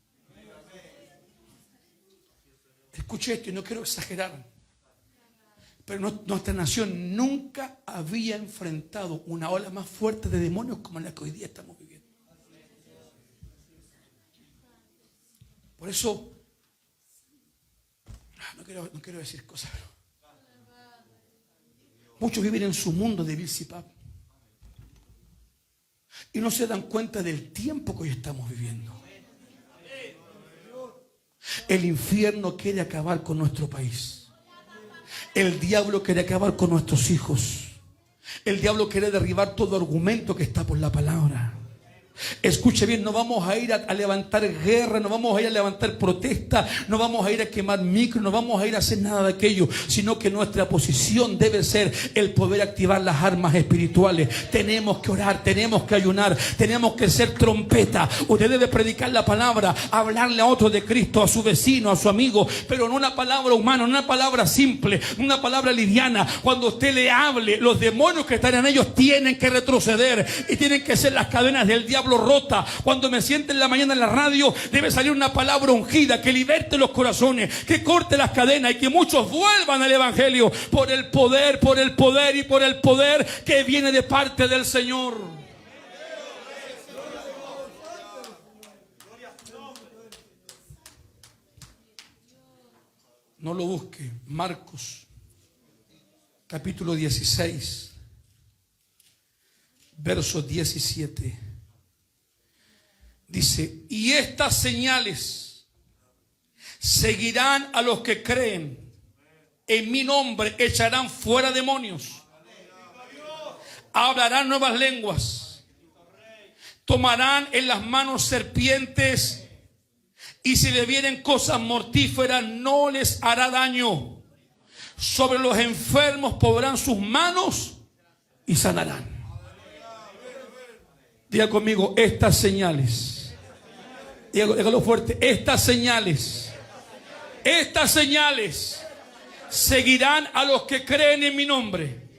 Escuche esto y no quiero exagerar, pero nuestra nación nunca había enfrentado una ola más fuerte de demonios como la que hoy día estamos viviendo. Por eso, no quiero decir cosas, pero muchos viven en su mundo de Bilsipap y no se dan cuenta del tiempo que hoy estamos viviendo. El infierno quiere acabar con nuestro país. El diablo quiere acabar con nuestros hijos. El diablo quiere derribar todo argumento que está por la palabra. Escuche bien, no vamos a ir a levantar guerra, no vamos a ir a levantar protesta, no vamos a ir a quemar micro, no vamos a ir a hacer nada de aquello, sino que nuestra posición debe ser el poder activar las armas espirituales. Tenemos que orar, tenemos que ayunar, tenemos que ser trompeta. Usted debe predicar la palabra, hablarle a otro de Cristo, a su vecino, a su amigo, pero no una palabra humana, no una palabra simple, no una palabra liviana. Cuando usted le hable, los demonios que están en ellos tienen que retroceder y tienen que ser las cadenas del diablo rota. Cuando me siente en la mañana en la radio, debe salir una palabra ungida que liberte los corazones, que corte las cadenas y que muchos vuelvan al evangelio por el poder y por el poder que viene de parte del Señor. No lo busque. Marcos capítulo 16 verso 17 dice: y estas señales seguirán a los que creen. En mi nombre echarán fuera demonios, hablarán nuevas lenguas, tomarán en las manos serpientes, y si les vienen cosas mortíferas no les hará daño. Sobre los enfermos pondrán sus manos y sanarán. Diga conmigo: estas señales. Dígalo fuerte: estas señales seguirán a los que creen en mi nombre.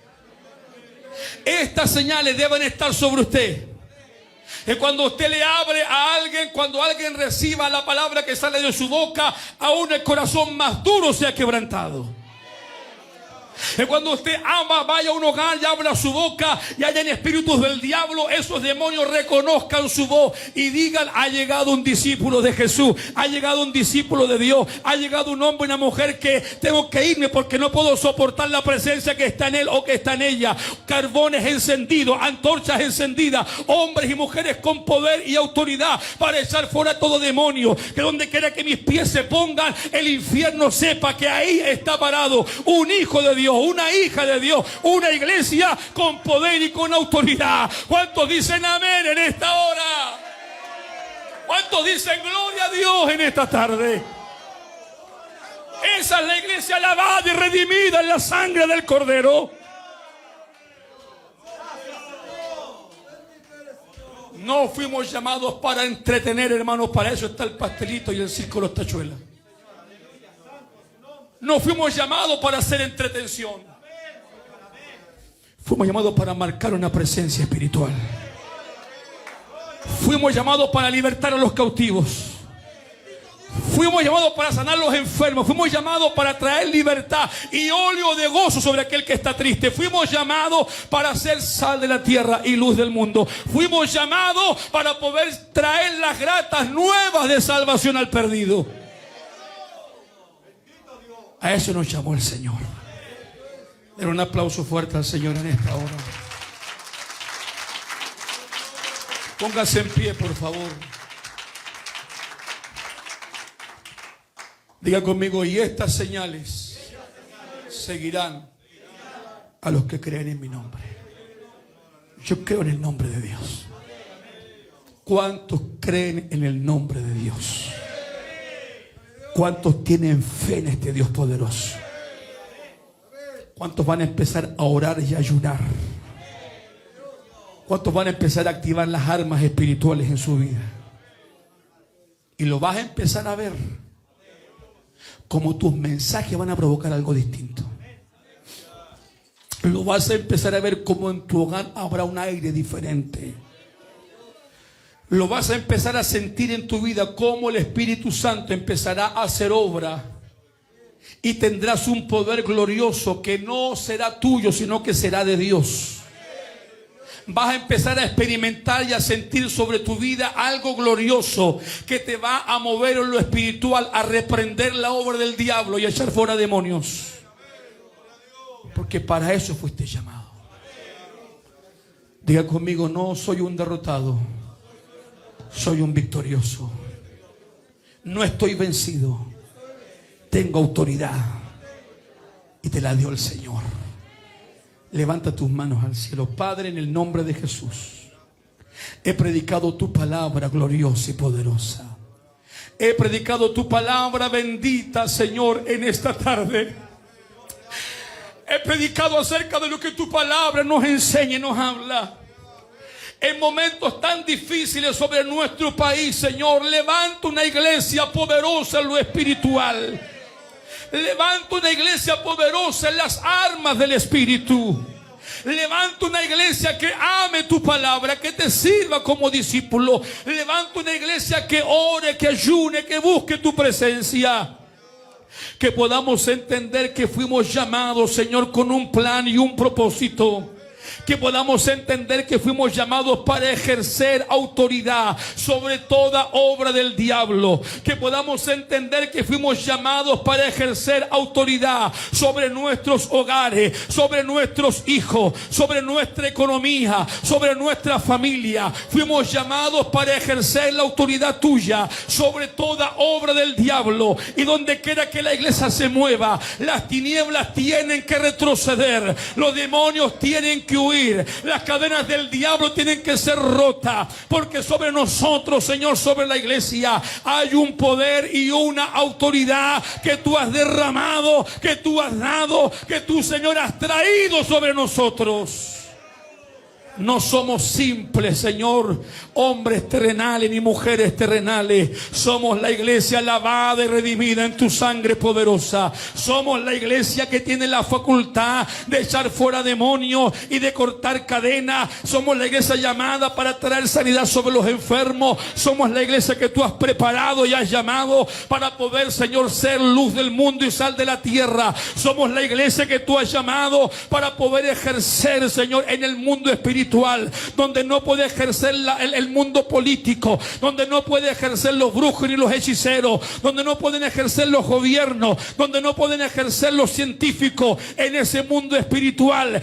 Estas señales deben estar sobre usted. Es cuando usted le abre a alguien, cuando alguien reciba la palabra que sale de su boca, aún el corazón más duro sea quebrantado. Es cuando usted ama, vaya a un hogar y abra su boca y hayan espíritus del diablo, esos demonios reconozcan su voz y digan: ha llegado un discípulo de Jesús, ha llegado un discípulo de Dios, ha llegado un hombre y una mujer que tengo que irme porque no puedo soportar la presencia que está en él o que está en ella. Carbones encendidos, antorchas encendidas, hombres y mujeres con poder y autoridad para echar fuera todo demonio. Que donde quiera que mis pies se pongan, el infierno sepa que ahí está parado un hijo de Dios, una hija de Dios, una iglesia con poder y con autoridad. ¿Cuántos dicen amén en esta hora? ¿Cuántos dicen gloria a Dios en esta tarde? Esa es la iglesia lavada y redimida en la sangre del Cordero. No fuimos llamados para entretener, hermanos. Para eso está el pastelito y el circo de los tachuelas. No fuimos llamados para hacer entretención. Fuimos llamados para marcar una presencia espiritual. Fuimos llamados para libertar a los cautivos. Fuimos llamados para sanar a los enfermos. Fuimos llamados para traer libertad y óleo de gozo sobre aquel que está triste. Fuimos llamados para ser sal de la tierra y luz del mundo. Fuimos llamados para poder traer las gratas nuevas de salvación al perdido. A eso nos llamó el Señor. Den un aplauso fuerte al Señor en esta hora. Póngase en pie, por favor. Diga conmigo: y estas señales seguirán a los que creen en mi nombre. Yo creo en el nombre de Dios. ¿Cuántos creen en el nombre de Dios? ¿Cuántos tienen fe en este Dios poderoso? ¿Cuántos van a empezar a orar y a ayunar? ¿Cuántos van a empezar a activar las armas espirituales en su vida? Y lo vas a empezar a ver como tus mensajes van a provocar algo distinto. Lo vas a empezar a ver como en tu hogar habrá un aire diferente. Lo vas a empezar a sentir en tu vida como el Espíritu Santo empezará a hacer obra. Y tendrás un poder glorioso que no será tuyo, sino que será de Dios. Vas a empezar a experimentar y a sentir sobre tu vida algo glorioso que te va a mover en lo espiritual, a reprender la obra del diablo y a echar fuera demonios. Porque para eso fuiste llamado. Diga conmigo: no soy un derrotado, soy un victorioso. No estoy vencido, tengo autoridad y te la dio el Señor. Levanta tus manos al cielo. Padre, en el nombre de Jesús, he predicado tu palabra gloriosa y poderosa. He predicado tu palabra bendita, Señor, en esta tarde. He predicado acerca de lo que tu palabra nos enseña y nos habla. En momentos tan difíciles sobre nuestro país, Señor, levanta una iglesia poderosa en lo espiritual. Levanta una iglesia poderosa en las armas del Espíritu. Levanta una iglesia que ame tu palabra, que te sirva como discípulo. Levanta una iglesia que ore, que ayune, que busque tu presencia. Que podamos entender que fuimos llamados, Señor, con un plan y un propósito. Que podamos entender que fuimos llamados para ejercer autoridad sobre toda obra del diablo. Que podamos entender que fuimos llamados para ejercer autoridad sobre nuestros hogares, sobre nuestros hijos, sobre nuestra economía, sobre nuestra familia. Fuimos llamados para ejercer la autoridad tuya sobre toda obra del diablo. Y donde quiera que la iglesia se mueva, las tinieblas tienen que retroceder, los demonios tienen que huir. Las cadenas del diablo tienen que ser rotas, porque sobre nosotros, Señor, sobre la iglesia hay un poder y una autoridad que tú has derramado, que tú has dado, que tú, Señor, has traído sobre nosotros. No somos simples, Señor, hombres terrenales ni mujeres terrenales. Somos la iglesia lavada y redimida en tu sangre poderosa. Somos la iglesia que tiene la facultad de echar fuera demonios y de cortar cadenas. Somos la iglesia llamada para traer sanidad sobre los enfermos. Somos la iglesia que tú has preparado y has llamado para poder, Señor, ser luz del mundo y sal de la tierra. Somos la iglesia que tú has llamado para poder ejercer, Señor, en el mundo espiritual, donde no puede ejercer el mundo político, donde no puede ejercer los brujos ni los hechiceros, donde no pueden ejercer los gobiernos, donde no pueden ejercer los científicos. En ese mundo espiritual,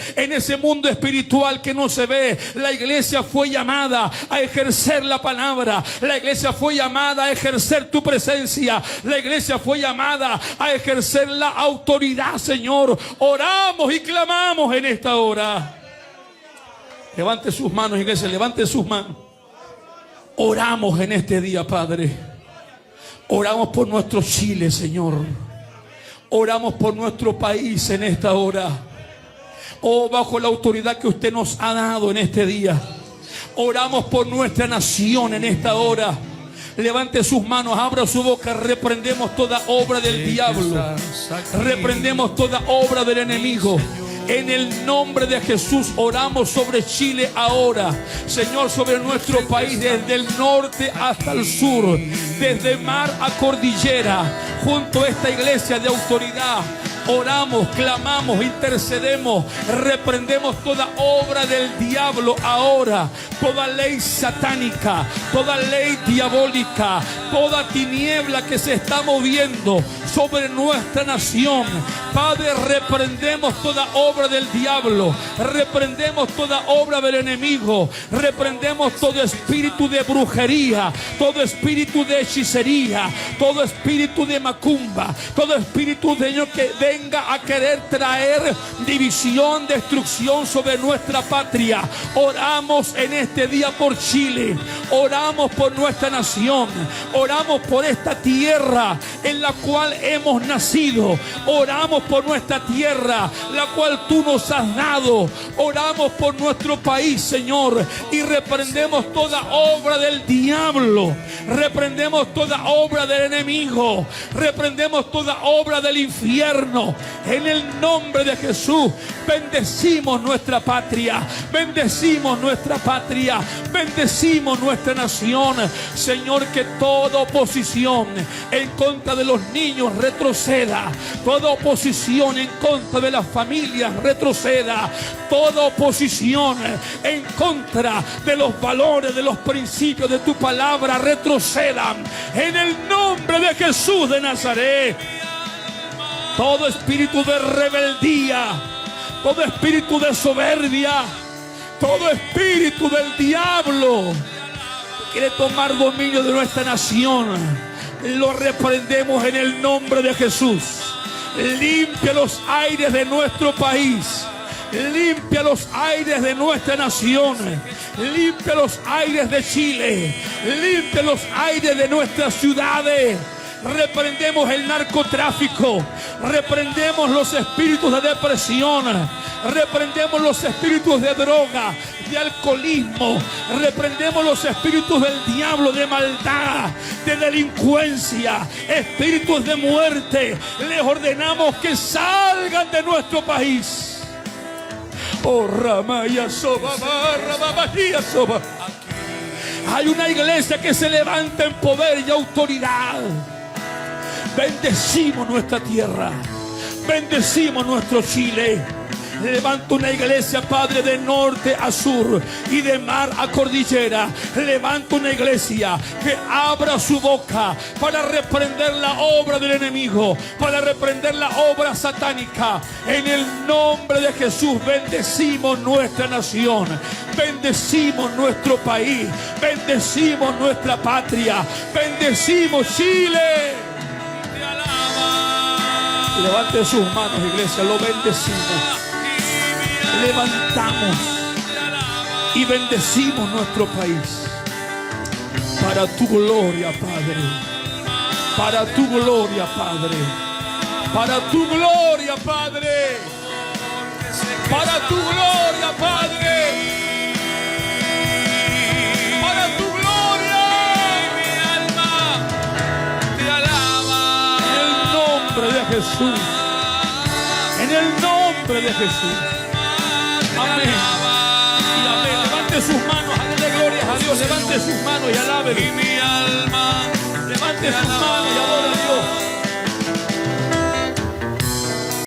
que no se ve, la iglesia fue llamada a ejercer la palabra. La iglesia fue llamada a ejercer tu presencia. La iglesia fue llamada a ejercer la autoridad, Señor. Oramos y clamamos en esta hora. Levante sus manos, iglesia, levante sus manos. Oramos en este día, Padre. Oramos por nuestro Chile, Señor. Oramos por nuestro país en esta hora. Oh, bajo la autoridad que usted nos ha dado en este día. Oramos por nuestra nación en esta hora. Levante sus manos, abra su boca. Reprendemos toda obra del diablo. Reprendemos toda obra del enemigo. En el nombre de Jesús oramos sobre Chile ahora, Señor, sobre nuestro país, desde el norte hasta el sur, desde mar a cordillera, junto a esta iglesia de autoridad. Oramos, clamamos, intercedemos, reprendemos toda obra del diablo ahora, toda ley satánica, toda ley diabólica, toda tiniebla que se está moviendo sobre nuestra nación. Padre, reprendemos toda obra del diablo, reprendemos toda obra del enemigo, reprendemos todo espíritu de brujería, todo espíritu de hechicería, todo espíritu de macumba, todo espíritu, Señor, que venga a querer traer división, destrucción sobre nuestra patria. Oramos en este día por Chile, oramos por nuestra nación, oramos por esta tierra en la cual hemos nacido, oramos por nuestra tierra, la cual tú nos has dado, oramos por nuestro país, Señor, y reprendemos toda obra del diablo, reprendemos toda obra del enemigo, reprendemos toda obra del infierno. En el nombre de Jesús, bendecimos nuestra patria, bendecimos nuestra patria, bendecimos nuestra nación. Señor, que toda oposición en contra de los niños retroceda, toda oposición en contra de las familias retroceda, toda oposición en contra de los valores, de los principios de tu palabra retrocedan. En el nombre de Jesús de Nazaret. Todo espíritu de rebeldía, todo espíritu de soberbia, todo espíritu del diablo que quiere tomar dominio de nuestra nación, lo reprendemos en el nombre de Jesús. Limpia los aires de nuestro país, limpia los aires de nuestra nación, limpia los aires de Chile, limpia los aires de nuestras ciudades. Reprendemos el narcotráfico, reprendemos los espíritus de depresión, reprendemos los espíritus de droga, de alcoholismo, reprendemos los espíritus del diablo, de maldad, de delincuencia, espíritus de muerte. Les ordenamos que salgan de nuestro país. Oh, Ramaya Soba, Ramaya Soba. Hay una iglesia que se levanta en poder y autoridad. Bendecimos nuestra tierra, bendecimos nuestro Chile. Levanta una iglesia, Padre, de norte a sur y de mar a cordillera. Levanta una iglesia que abra su boca para reprender la obra del enemigo, para reprender la obra satánica. En el nombre de Jesús bendecimos nuestra nación, bendecimos nuestro país, bendecimos nuestra patria, bendecimos Chile. Levante sus manos, iglesia, lo bendecimos. Levantamos y bendecimos nuestro país para tu gloria, Padre, para tu gloria, Padre, para tu gloria, Padre, para tu gloria, Padre. Jesús. En el nombre de Jesús. Amén. Y amén. Levante sus manos, hágale glorias a Dios. Levante sus manos y alábelo. Levante sus manos.